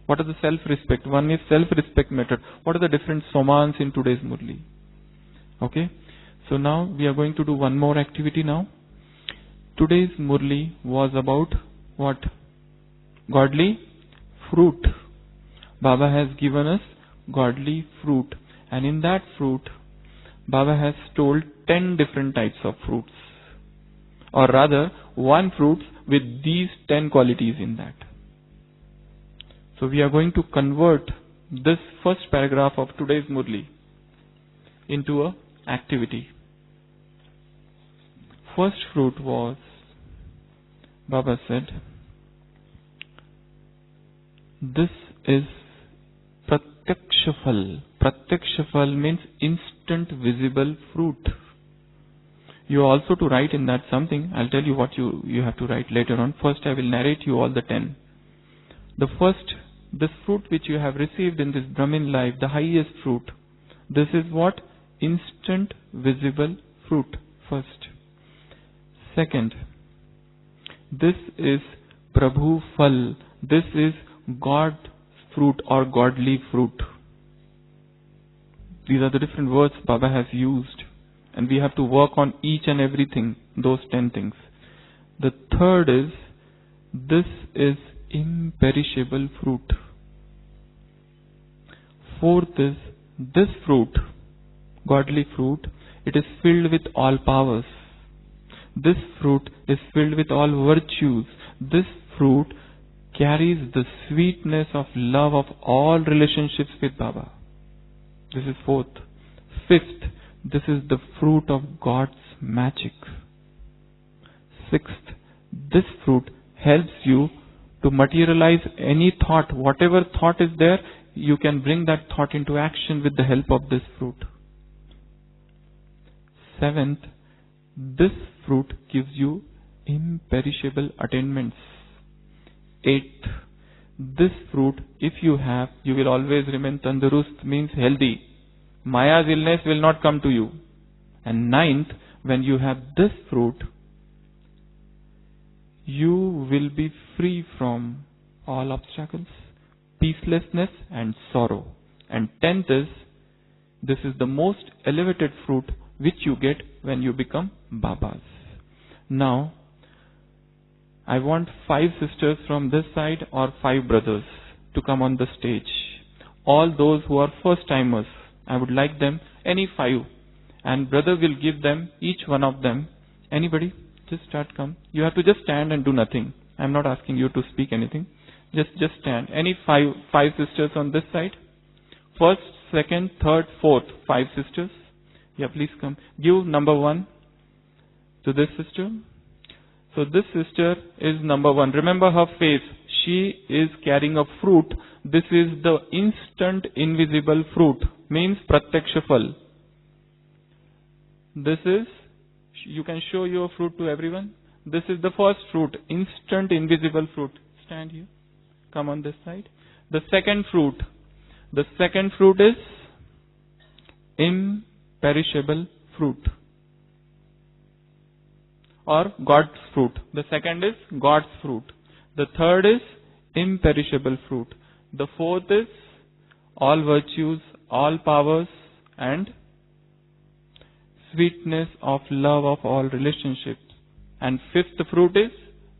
What are the self-respect? One is self-respect method. What are the different somans in today's Murli? Okay. So now we are going to do one more activity now. Today's Murli was about what? Godly fruit. Baba has given us godly fruit. And in that fruit, Baba has told 10 different types of fruits. Or rather, one fruit with these 10 qualities in that. So we are going to convert this first paragraph of today's Murli into a activity. First fruit was, Baba said, this is Pratyakshafal. Pratyakshafal means instant visible fruit. You also to write in that something. I'll tell you what you have to write later on. First I will narrate you all the 10. The first, this fruit which you have received in this Brahmin life, the highest fruit. This is what? Instant visible fruit. First. Second, this is Prabhu Phal. This is God's fruit or godly fruit. These are the different words Baba has used. And we have to work on each and everything, those 10 things. The third is, this is imperishable fruit. Fourth is, this fruit, godly fruit, it is filled with all powers. This fruit is filled with all virtues. This fruit carries the sweetness of love of all relationships with Baba. This is fourth. Fifth, this is the fruit of God's magic. Sixth, this fruit helps you to materialize any thought. Whatever thought is there, you can bring that thought into action with the help of this fruit. Seventh, this fruit gives you imperishable attainments. Eighth, this fruit, if you have, you will always remain tandurust, means healthy. Maya's illness will not come to you. And ninth, when you have this fruit, you will be free from all obstacles, peacelessness and sorrow. And 10th is, this is the most elevated fruit which you get when you become Babas. Now, I want 5 sisters from this side or 5 brothers to come on the stage. All those who are first timers, I would like them, any 5. And brother will give them, each one of them. Anybody? Just come. You have to just stand and do nothing. I am not asking you to speak anything. Just stand. Any 5 sisters on this side? First, second, third, fourth. 5 sisters. Yeah, please come. Give number 1 to this sister. So this sister is number 1. Remember her face. She is carrying a fruit. This is the instant invisible fruit. Means Pratyaksha Phal. This is, you can show your fruit to everyone. This is the first fruit. Instant invisible fruit. Stand here. Come on this side. The second fruit. The second fruit is imperishable fruit. Or God's fruit. The second is God's fruit. The third is imperishable fruit. The fourth is all virtues, all powers and sweetness of love of all relationships. And fifth fruit is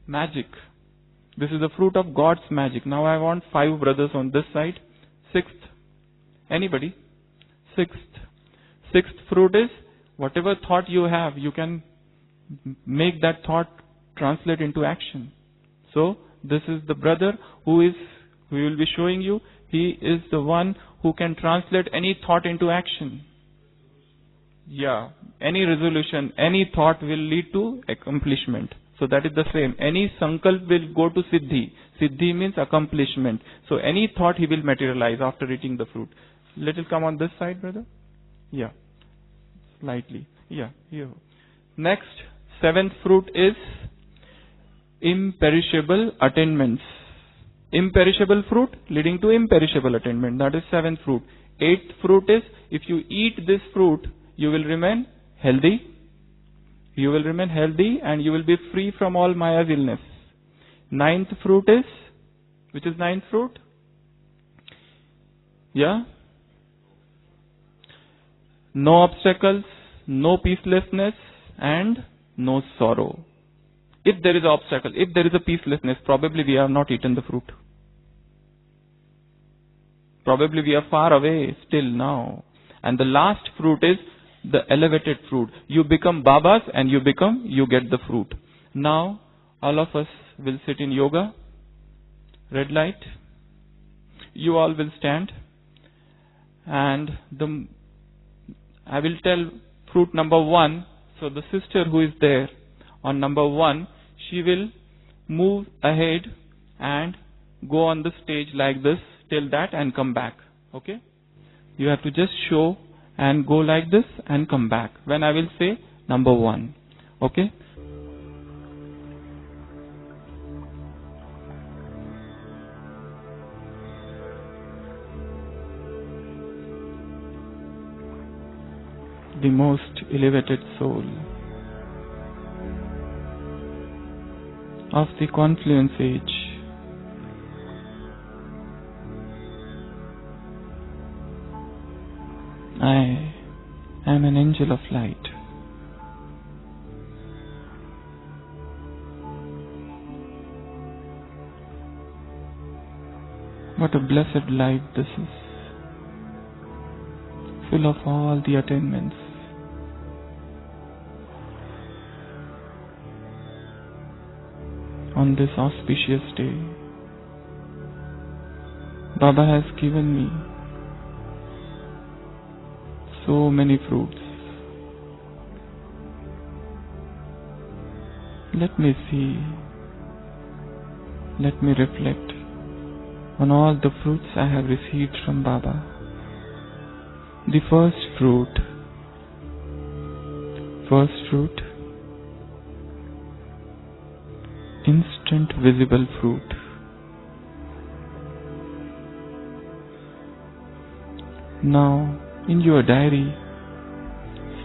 magic. This is the fruit of God's magic. Now I want 5 brothers on this side. Sixth. Anybody? Sixth fruit is whatever thought you have, you can make that thought translate into action. So this is the brother who will be showing you. He is the one who can translate any thought into action. Yeah, any resolution, any thought will lead to accomplishment. So that is the same. Any sankalp will go to siddhi. Siddhi means accomplishment. So any thought he will materialize after eating the fruit. Little come on this side, brother. Yeah, slightly. Yeah, here. Next, 7th fruit is imperishable attainments. Imperishable fruit leading to imperishable attainment. That is 7th fruit. 8th fruit is, if you eat this fruit, you will remain healthy You will remain healthy and you will be free from all Maya's illness. Ninth fruit is, which is ninth fruit? Yeah? No obstacles, no peacelessness, and no sorrow. If there is an obstacle, if there is a peacelessness, probably we have not eaten the fruit. Probably we are far away still now. And the last fruit is the elevated fruit. You become Babas and you get the fruit. Now, all of us will sit in yoga. Red light. You all will stand. And I will tell fruit number 1. So the sister who is there on number 1, she will move ahead and go on the stage like this till that and come back. Okay? You have to just show and go like this and come back when I will say number 1. Okay? The most elevated soul of the confluence age. I am an angel of light. What a blessed life this is, full of all the attainments. On this auspicious day, Baba has given me so many fruits. Let me see, let me reflect on all the fruits I have received from Baba. The first fruit, instant visible fruit. Now, in your diary,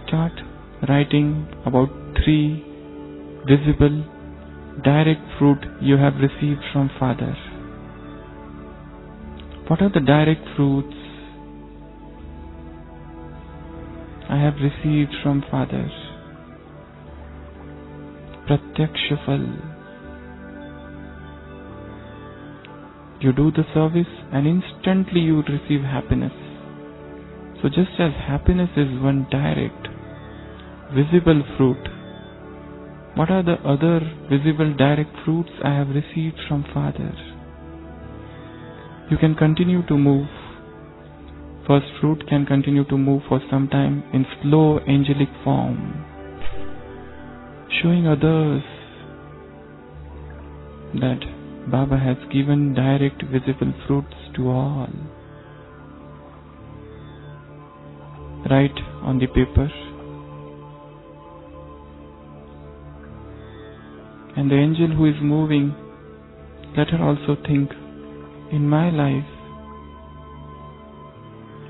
start writing about 3 visible, direct fruit you have received from Father. What are the direct fruits I have received from Father? Pratyaksha Phal. You do the service and instantly you receive happiness. So just as happiness is one direct, visible fruit, what are the other visible direct fruits I have received from Father? You can continue to move. First fruit can continue to move for some time in slow angelic form, showing others that Baba has given direct visible fruits to all. Write on the paper, and the angel who is moving, let her also think, in my life,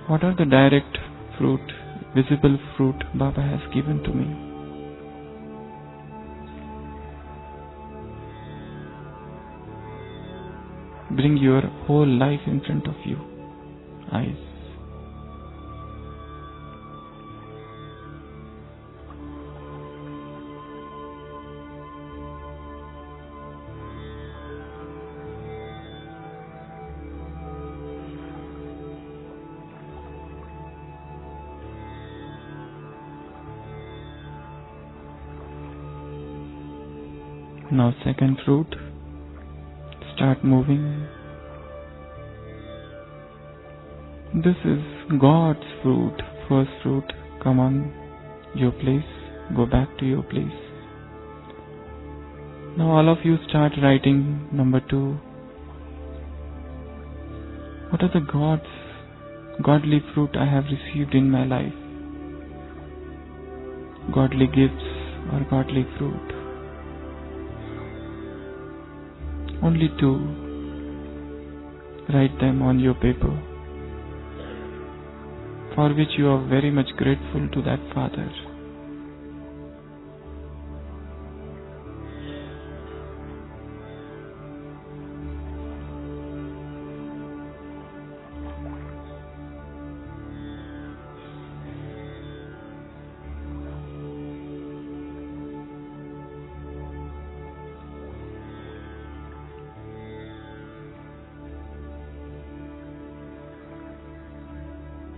what are the direct fruit, visible fruit Baba has given to me? Bring your whole life in front of you. Eyes. Now second fruit. Start moving. This is God's fruit. First fruit, come on your place. Go back to your place. Now all of you start writing number 2. What are the godly fruit I have received in my life? Godly gifts or godly fruit? Only 2. Write them on your paper, for which you are very much grateful to that Father.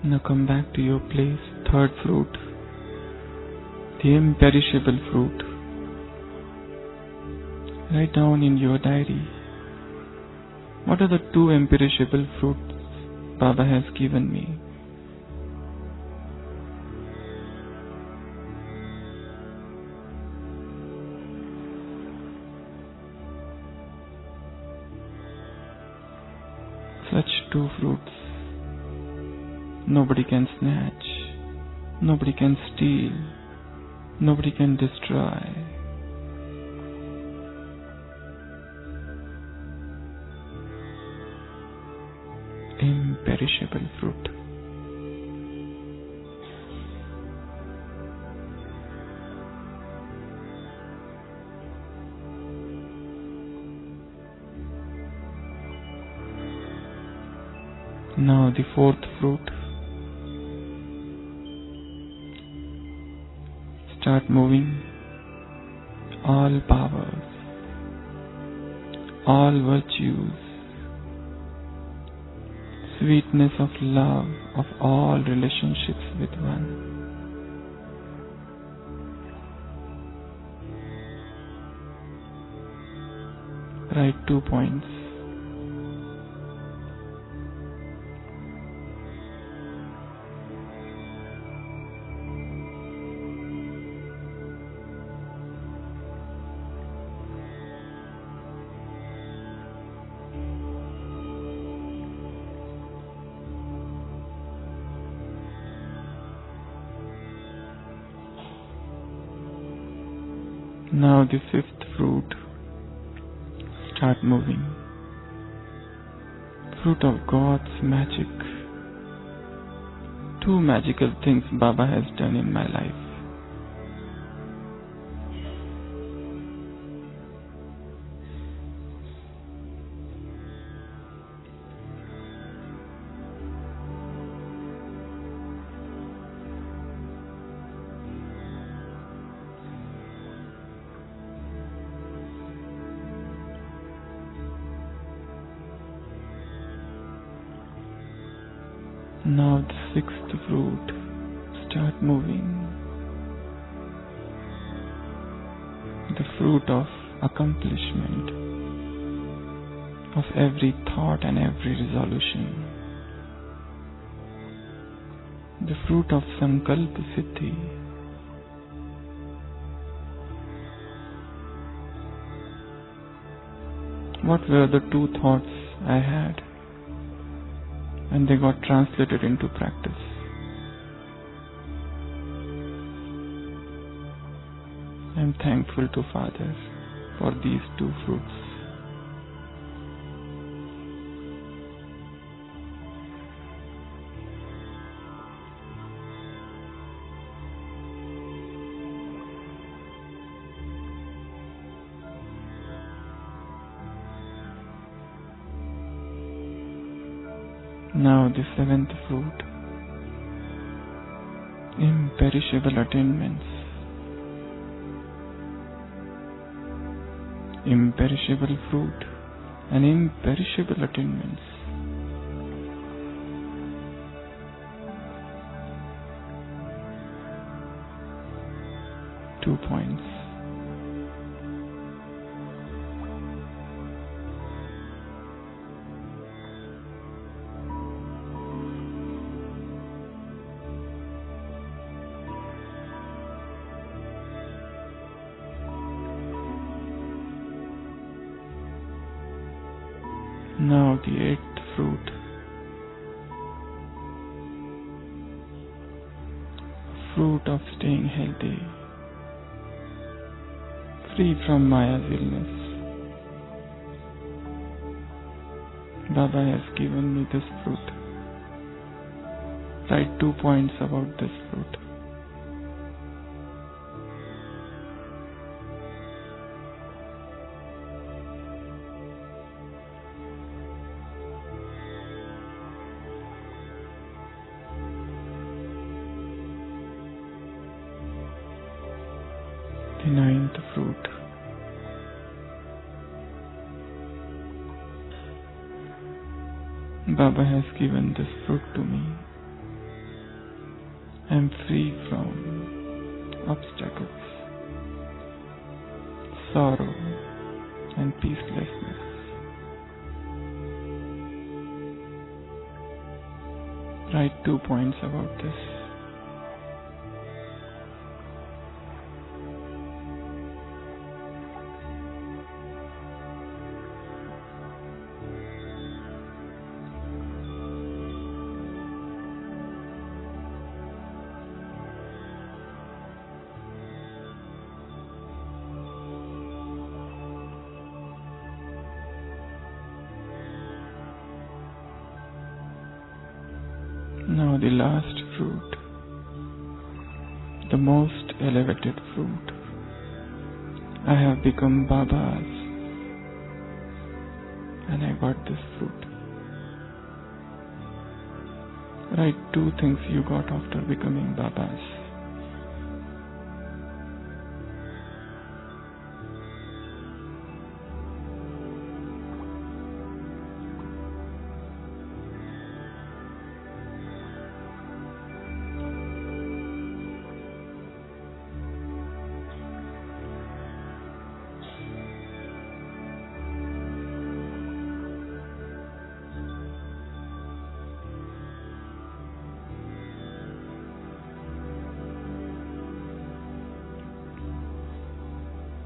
Now come back to your place. Third fruit, the imperishable fruit. Write down in your diary, what are the two imperishable fruits Baba has given me? Such two fruits nobody can snatch, nobody can steal, nobody can destroy. Imperishable fruit. Now the fourth fruit. Start moving all powers, all virtues, sweetness of love of all relationships with one. Write 2 points. Now the fifth fruit. Start moving. Fruit of God's magic. Two magical things Baba has done in my life. Now the sixth fruit. Start moving. The fruit of accomplishment of every thought and every resolution. The fruit of Sankalpa Siddhi. What were the two thoughts I had? And they got translated into practice. I am thankful to Father for these two fruits. Now the seventh fruit. Imperishable attainments. Imperishable fruit and imperishable attainments. Two points. Now the eighth fruit. Fruit of staying healthy, free from Maya's illness. Baba has given me this fruit. Write 2 points about this fruit. The ninth fruit. Baba has given this fruit to me. I am free from obstacles, sorrow, and peacelessness. Write 2 points about this. Now the last fruit, the most elevated fruit. I have become Baba's and I got this fruit. Write 2 things you got after becoming Baba's.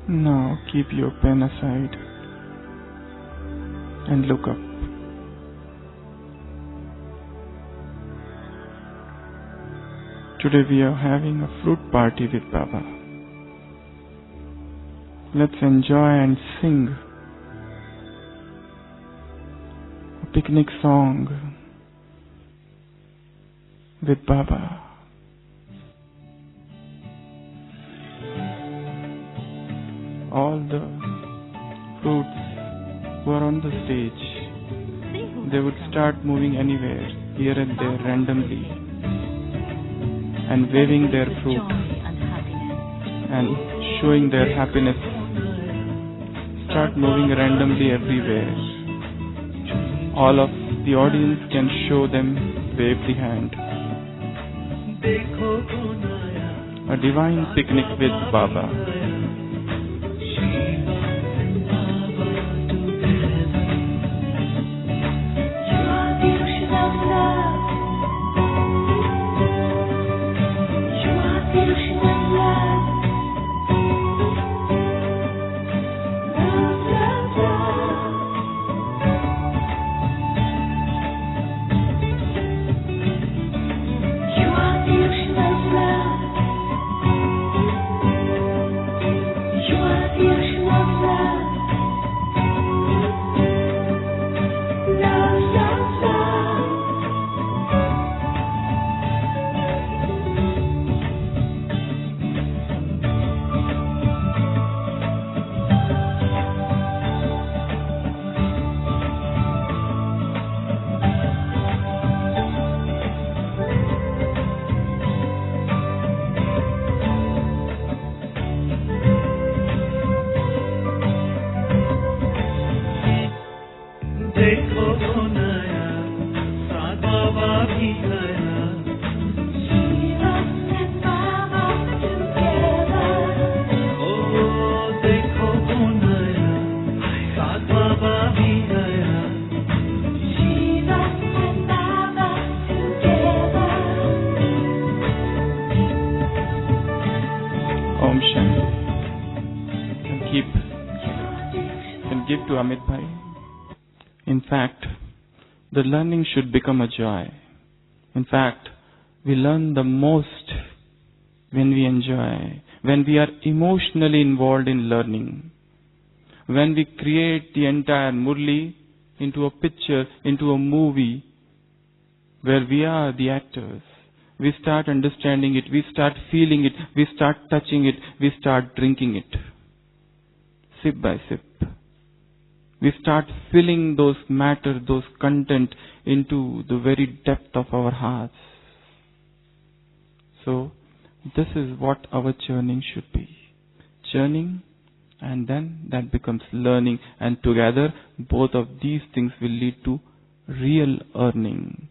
Now keep your pen aside and look up. Today we are having a fruit party with Baba. Let's enjoy and sing a picnic song with Baba. All the fruits who are on the stage, they would start moving anywhere, here and there, randomly, and waving their fruit and showing their happiness. Start moving randomly everywhere. All of the audience can show them, wave the hand. A divine picnic with Baba. In fact, the learning should become a joy. In fact, we learn the most when we enjoy, when we are emotionally involved in learning, when we create the entire Murli into a picture, into a movie, where we are the actors. We start understanding it, we start feeling it, we start touching it, we start drinking it. Sip by sip. We start filling those matter, those content into the very depth of our hearts. So, this is what our churning should be. Churning, and then that becomes learning, and together both of these things will lead to real earning.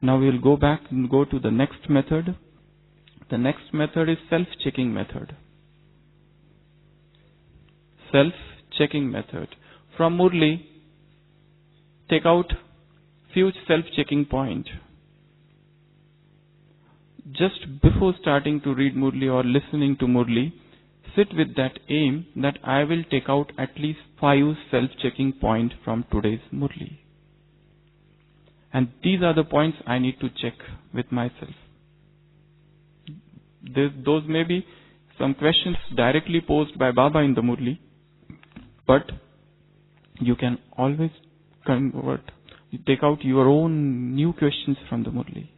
Now we will go back and go to the next method, The next method is self-checking method. Self-checking method. From Murli, take out few self-checking points. Just before starting to read Murli or listening to Murli, sit with that aim that I will take out at least 5 self-checking points from today's Murli. And these are the points I need to check with myself. Those may be some questions directly posed by Baba in the Murli, but you can always take out your own new questions from the Murli.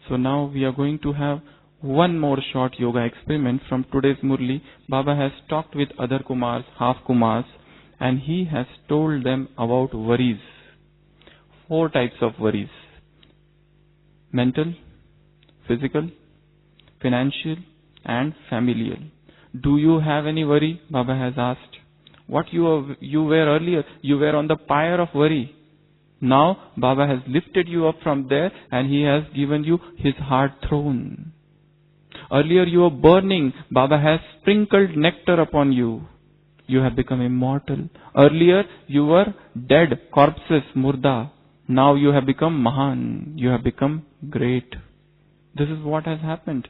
So now we are going to have one more short yoga experiment from today's Murli. Baba has talked with other Kumars, half Kumars, and he has told them about worries. 4 types of worries: mental, physical, financial, and familial. Do you have any worry? Baba has asked. What you were earlier, you were on the pyre of worry. Now Baba has lifted you up from there and he has given you his heart throne. Earlier you were burning. Baba has sprinkled nectar upon you. You have become immortal. Earlier you were dead, corpses, murda. Now you have become Mahan. You have become great. This is what has happened.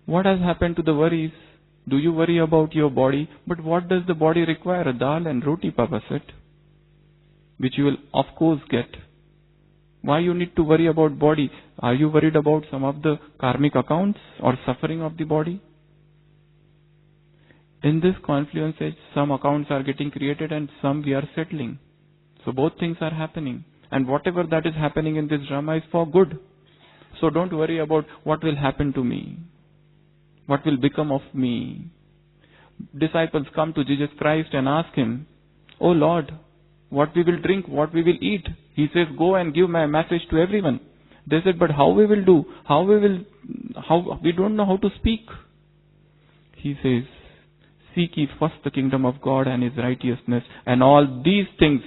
What has happened to the worries? Do you worry about your body? But what does the body require? A dal and roti, Baba said, which you will of course get. Why you need to worry about body? Are you worried about some of the karmic accounts or suffering of the body? In this confluence age, some accounts are getting created and some we are settling. So both things are happening. And whatever that is happening in this drama is for good. So don't worry about what will happen to me. What will become of me? Disciples come to Jesus Christ and ask him, "Oh Lord, what we will drink, what we will eat?" He says, "Go and give my message to everyone." They said, "But how we will do? How we don't know how to speak." He says, "Seek ye first the kingdom of God and his righteousness, and all these things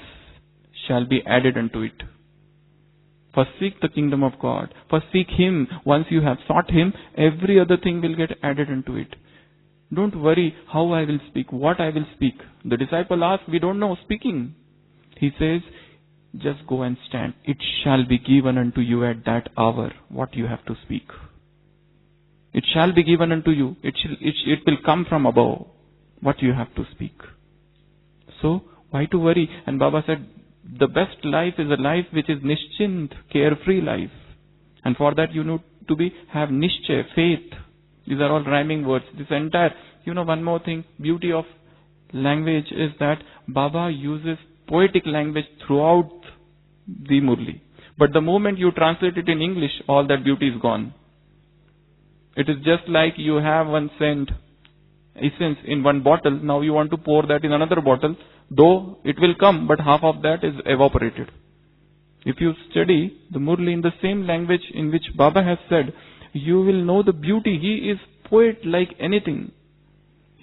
shall be added unto it." First seek the kingdom of God. First seek him. Once you have sought him, every other thing will get added unto it. Don't worry how I will speak, what I will speak. The disciple asks, "We don't know speaking." He says, "Just go and stand. It shall be given unto you at that hour what you have to speak. It shall be given unto you. It will come from above what you have to speak." So, why to worry? And Baba said, the best life is a life which is nischint, carefree life. And for that you need to have nischay, faith. These are all rhyming words. This entire, one more thing, beauty of language is that Baba uses poetic language throughout the Murli. But the moment you translate it in English, all that beauty is gone. It is just like you have one scent, essence in one bottle. Now you want to pour that in another bottle. Though it will come, but half of that is evaporated. If you study the Murli in the same language in which Baba has said, you will know the beauty. He is poet like anything.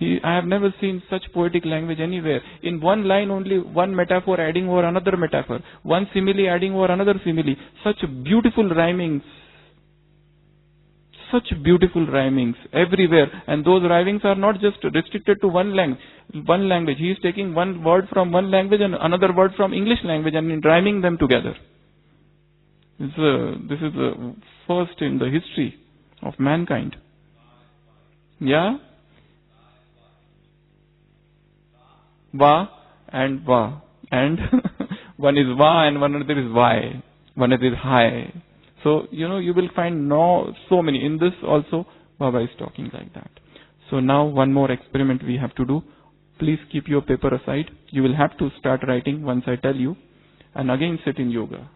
I have never seen such poetic language anywhere. In one line only, one metaphor adding over another metaphor, one simile adding over another simile. Such beautiful rhymings. Such beautiful rhymings everywhere. And those rhymings are not just restricted to one language. He is taking one word from one language and another word from English language and rhyming them together. This is the first in the history of mankind. Yeah? Va and va. And one is va and one other is vai. One other is high. So, you will find so many. In this also, Baba is talking like that. So now one more experiment we have to do. Please keep your paper aside. You will have to start writing once I tell you. And again sit in yoga.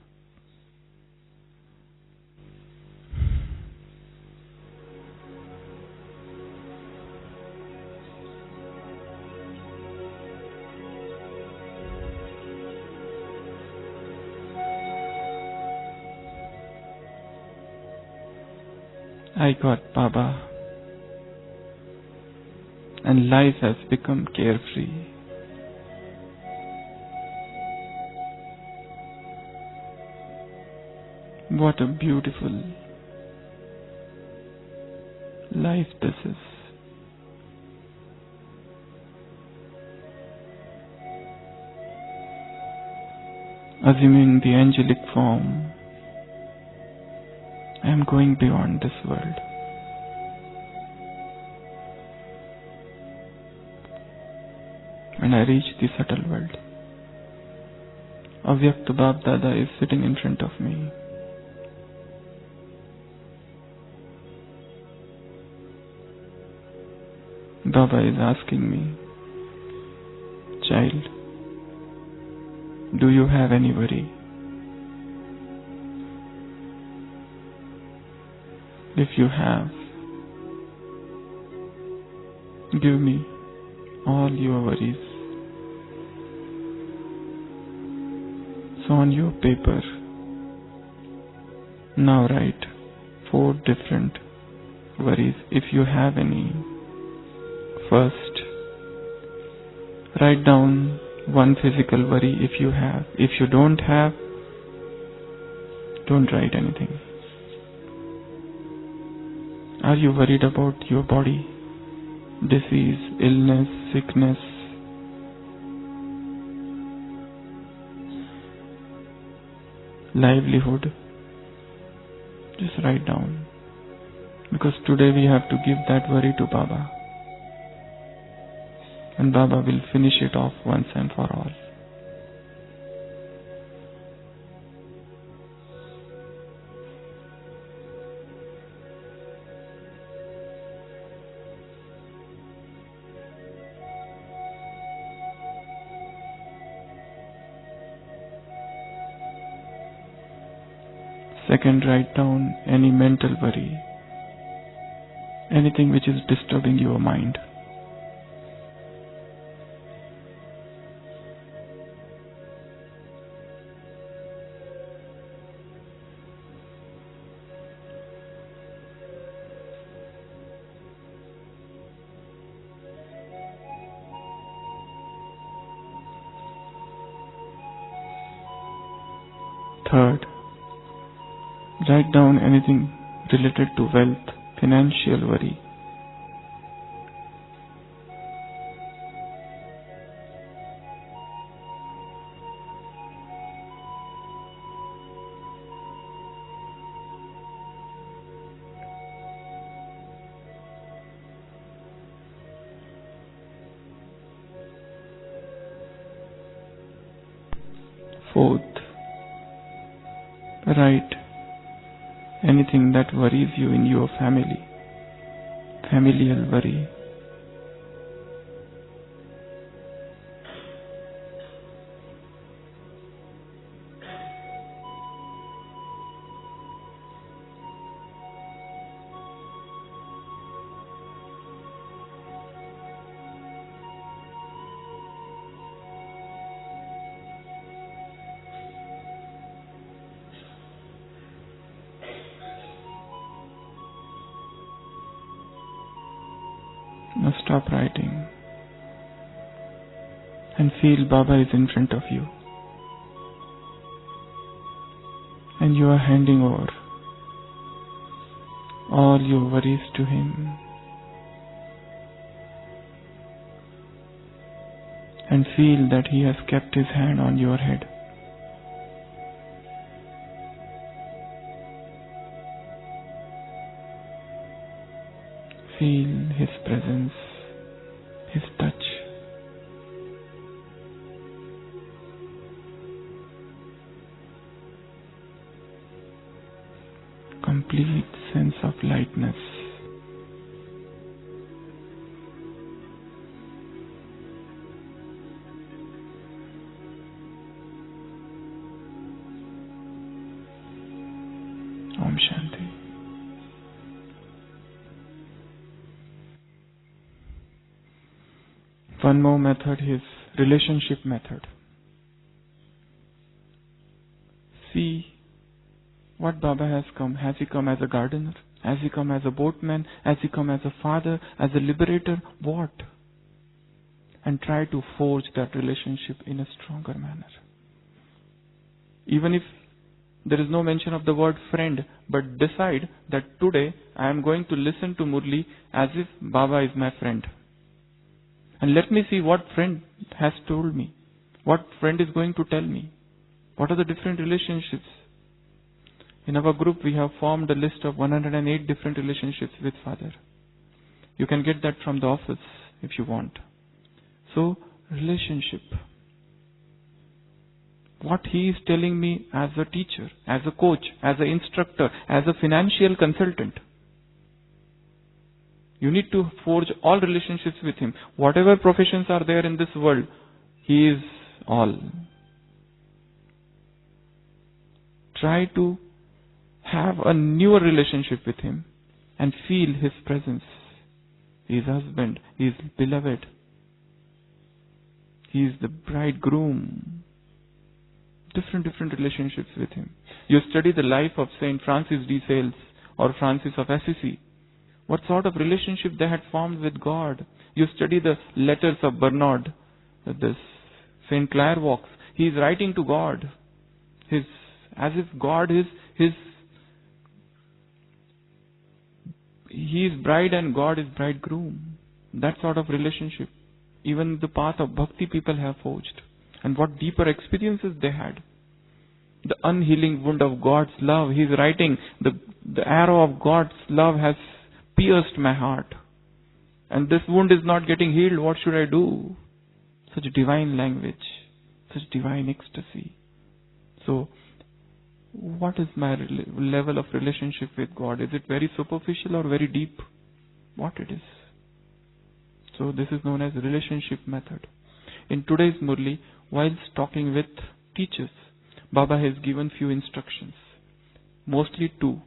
I got Baba. And life has become carefree. What a beautiful life this is. Assuming the angelic form, I am going beyond this world. And I reach the subtle world. Avyakta Bab Dada is sitting in front of me. Baba is asking me, child, do you have any worry? If you have, give me all your worries. So on your paper, now write 4 different worries if you have any. First, write down 1 physical worry if you have. If you don't have, don't write anything. Are you worried about your body? Disease, illness, sickness? Livelihood? Just write down. Because today we have to give that worry to Baba. And Baba will finish it off once and for all. Second, write down any mental worry, anything which is disturbing your mind. Third, write down anything related to wealth, financial worry. Fourth, write anything that worries you in your family, familial worry. Now stop writing and feel Baba is in front of you, and you are handing over all your worries to him, and feel that he has kept his hand on your head. Feel his presence, his touch. Complete sense of lightness. Om Shanti. One more method is relationship method. See what Baba has come. Has he come as a gardener? Has he come as a boatman? Has he come as a father? As a liberator? What? And try to forge that relationship in a stronger manner. Even if There is no mention of the word friend, but decide that today I am going to listen to Murli as if Baba is my friend. And let me see what friend has told me. What friend is going to tell me. What are the different relationships? In our group we have formed a list of 108 different relationships with Father. You can get that from the office if you want. So, relationship. What he is telling me as a teacher, as a coach, as an instructor, as a financial consultant. You need to forge all relationships with him. Whatever professions are there in this world, he is all. Try to have a newer relationship with him and feel his presence. He is husband, he is beloved. He is the bridegroom. Different relationships with him. You study the life of Saint Francis de Sales or Francis of Assisi. What sort of relationship they had formed with God. You study the letters of Bernard, this Saint Clairvaux. He is writing to God. As if God is he is bride and God is bridegroom. That sort of relationship. Even the path of bhakti people have forged. And what deeper experiences they had. The unhealing wound of God's love. He is writing, the arrow of God's love has pierced my heart. And this wound is not getting healed. What should I do? Such divine language. Such divine ecstasy. So, what is my level of relationship with God? Is it very superficial or very deep? What it is? So this is known as relationship method. In today's Murli, whilst talking with teachers, Baba has given few instructions. Mostly two.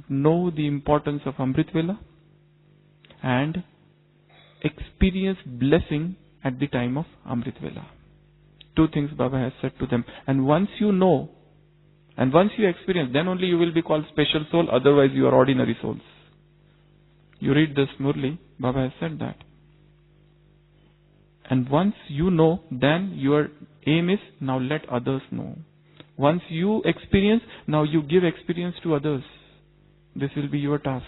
Know the importance of Amrit Vela and experience blessing at the time of Amrit Vela. Two things Baba has said to them. And once you know, and once you experience, then only you will be called special soul, otherwise you are ordinary souls. You read this Murli, Baba has said that. And once you know, then your aim is, now let others know. Once you experience, now you give experience to others. This will be your task.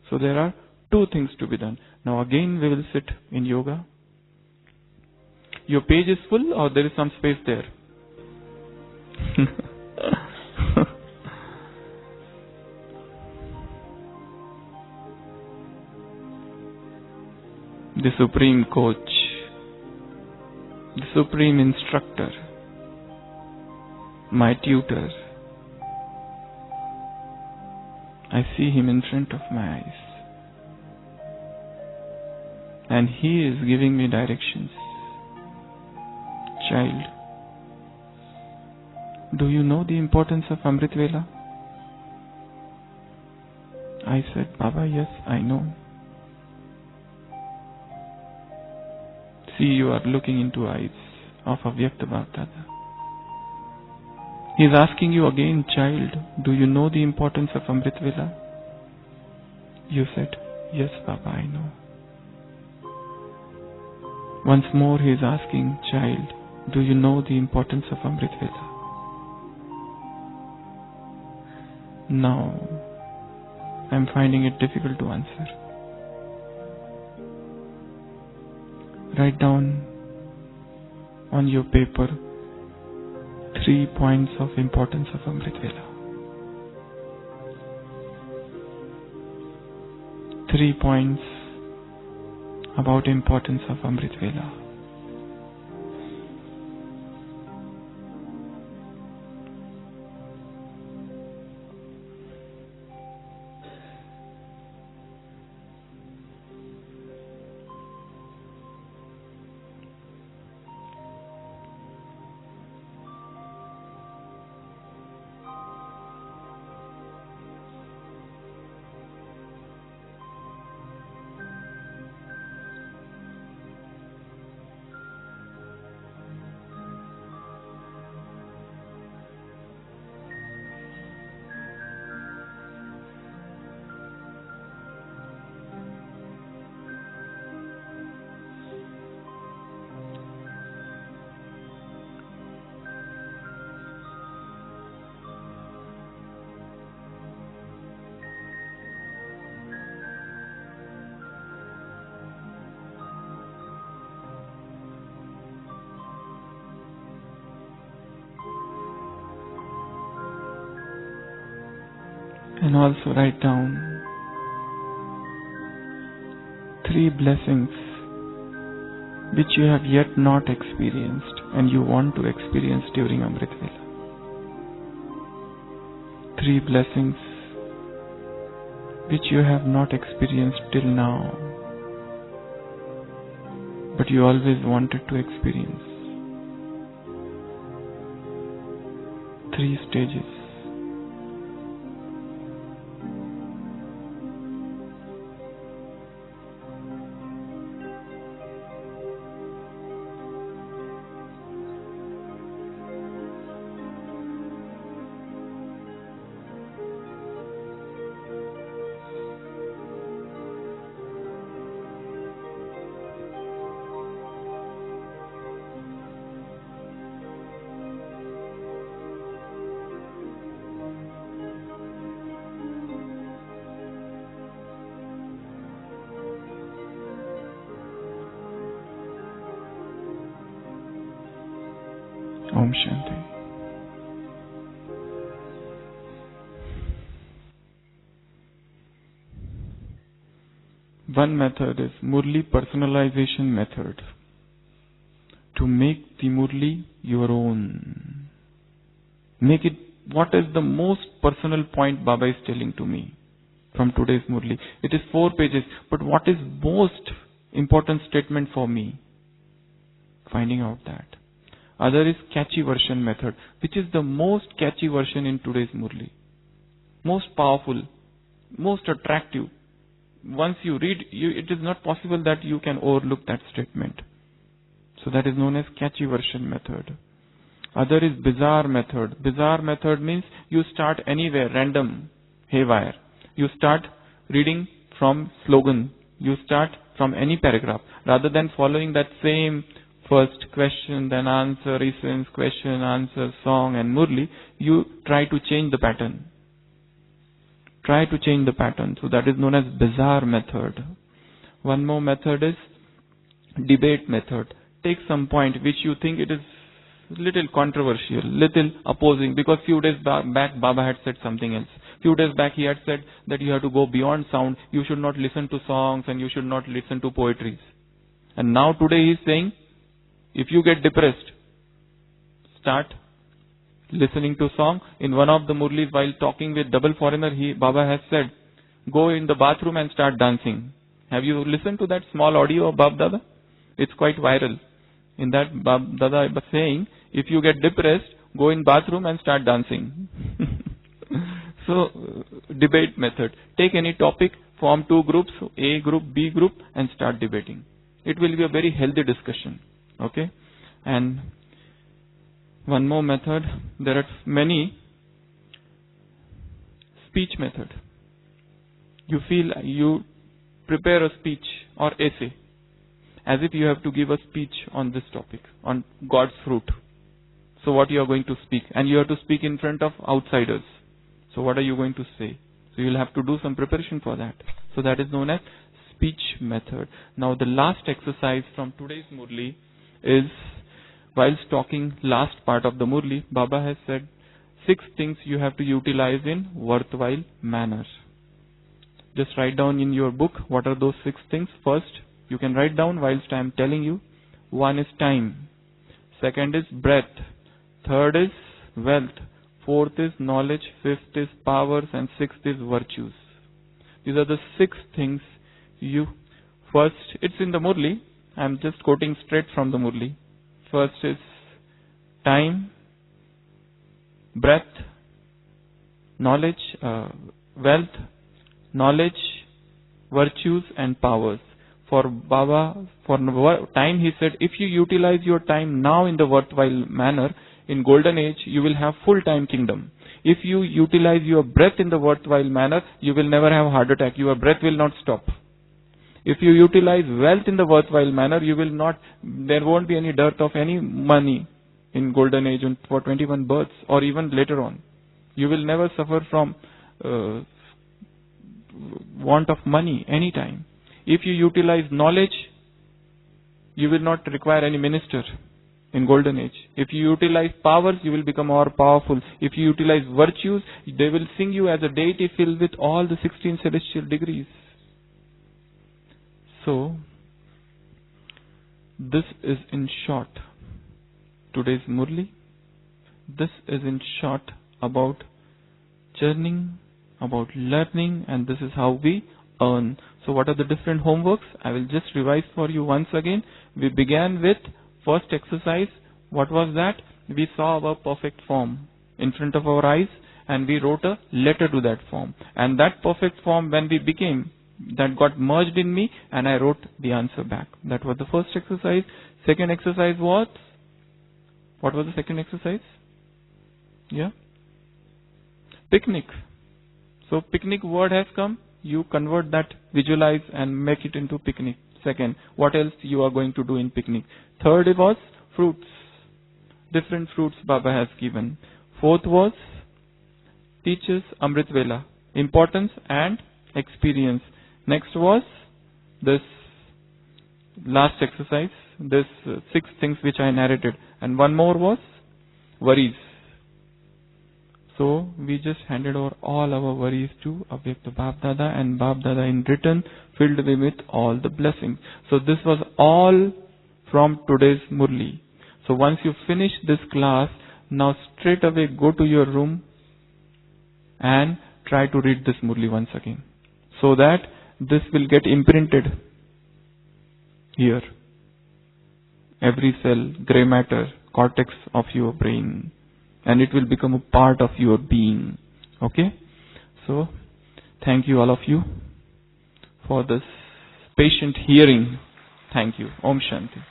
So there are two things to be done. Now again we will sit in yoga. Your page is full or there is some space there? The Supreme Coach, the Supreme Instructor, my tutor. I see him in front of my eyes. And he is giving me directions. Child, do you know the importance of Amrit Vela? I said, Baba, yes, I know. See, you are looking into eyes of Avyakta Bhaktada. He is asking you again, child, do you know the importance of Amrit Vela? You said, yes, Baba, I know. Once more he is asking, child, do you know the importance of Amrit Vela? Now, I am finding it difficult to answer. Write down on your paper 3 points of importance of Amrit Vela. 3 points about importance of Amrit Vela. can also write down 3 blessings which you have yet not experienced and you want to experience during Amrit Vela. 3 blessings which you have not experienced till now, but you always wanted to experience. 3 stages. Om Shanti. One method is Murli personalization method. To make the Murli your own. Make it, what is the most personal point Baba is telling to me from today's Murli? It is 4 pages, but what is most important statement for me? Finding out that. Other is catchy version method, which is the most catchy version in today's Murli. Most powerful, most attractive. Once you read, it is not possible that you can overlook that statement. So that is known as catchy version method. Other is bizarre method. Bizarre method means you start anywhere, random, haywire. You start reading from slogan. You start from any paragraph. Rather than following that same first question, then answer, essence, question, answer, song and Murli, you try to change the pattern. Try to change the pattern. So that is known as bizarre method. One more method is debate method. Take some point which you think it is little controversial, little opposing, because few days back Baba had said something else. Few days back he had said that you have to go beyond sound, you should not listen to songs and you should not listen to poetries. And now today he is saying, if you get depressed, start listening to song. In one of the Murlis, while talking with double foreigner, Baba has said, go in the bathroom and start dancing. Have you listened to that small audio of Bab Dada? It's quite viral. In that, Bab Dada was saying, if you get depressed, go in bathroom and start dancing. So, debate method. Take any topic, form 2 groups, A group, B group, and start debating. It will be a very healthy discussion. Okay? And one more method. There are many. Speech method. You feel you prepare a speech or essay as if you have to give a speech on this topic, on God's fruit. So what you are going to speak, and you have to speak in front of outsiders. So what are you going to say? So you will have to do some preparation for that. So that is known as speech method. Now the last exercise from today's Murli is, whilst talking last part of the Murli, Baba has said 6 things you have to utilize in worthwhile manner. Just write down in your book what are those 6 things. First, you can write down whilst I am telling you. 1 is time. 2nd is breath. 3rd is wealth. 4th is knowledge. 5th is powers. And 6th is virtues. These are the 6 things you... First, it's in the Murli. I am just quoting straight from the Murli. First is time, breath, knowledge, wealth, knowledge, virtues and powers. For Baba, for time he said, if you utilize your time now in the worthwhile manner, in golden age, you will have full-time kingdom. If you utilize your breath in the worthwhile manner, you will never have heart attack. Your breath will not stop. If you utilize wealth in the worthwhile manner, you will not, there won't be any dearth of any money in golden age for 21 births or even later on. You will never suffer from want of money anytime. If you utilize knowledge, you will not require any minister. in golden age. If you utilize powers, you will become more powerful. If you utilize virtues, they will sing you as a deity filled with all the 16 celestial degrees. So, this is in short today's Murli. This is in short about churning, about learning, and this is how we earn. So what are the different homeworks? I will just revise for you once again. We began with first exercise. What was that? We saw our perfect form in front of our eyes and we wrote a letter to that form. And that perfect form, when we became, that got merged in me and I wrote the answer back. That was the first exercise. Second exercise was, what was the second exercise? Yeah? Picnic. So picnic word has come. You convert that, visualize and make it into picnic. Second, what else you are going to do in picnic? Third was fruits. Different fruits Baba has given. Fourth was teaches Amrit Vela, importance and experience. Next was this last exercise, this 6 things which I narrated. And one more was worries. So we just handed over all our worries to Avyakta Bab Dada, and Bab Dada in return filled me with all the blessings. So this was all from today's Murli. So once you finish this class, now straight away go to your room and try to read this Murli once again, so that this will get imprinted here. Every cell, grey matter, cortex of your brain. And it will become a part of your being. Okay? So, thank you all of you for this patient hearing. Thank you. Om Shanti.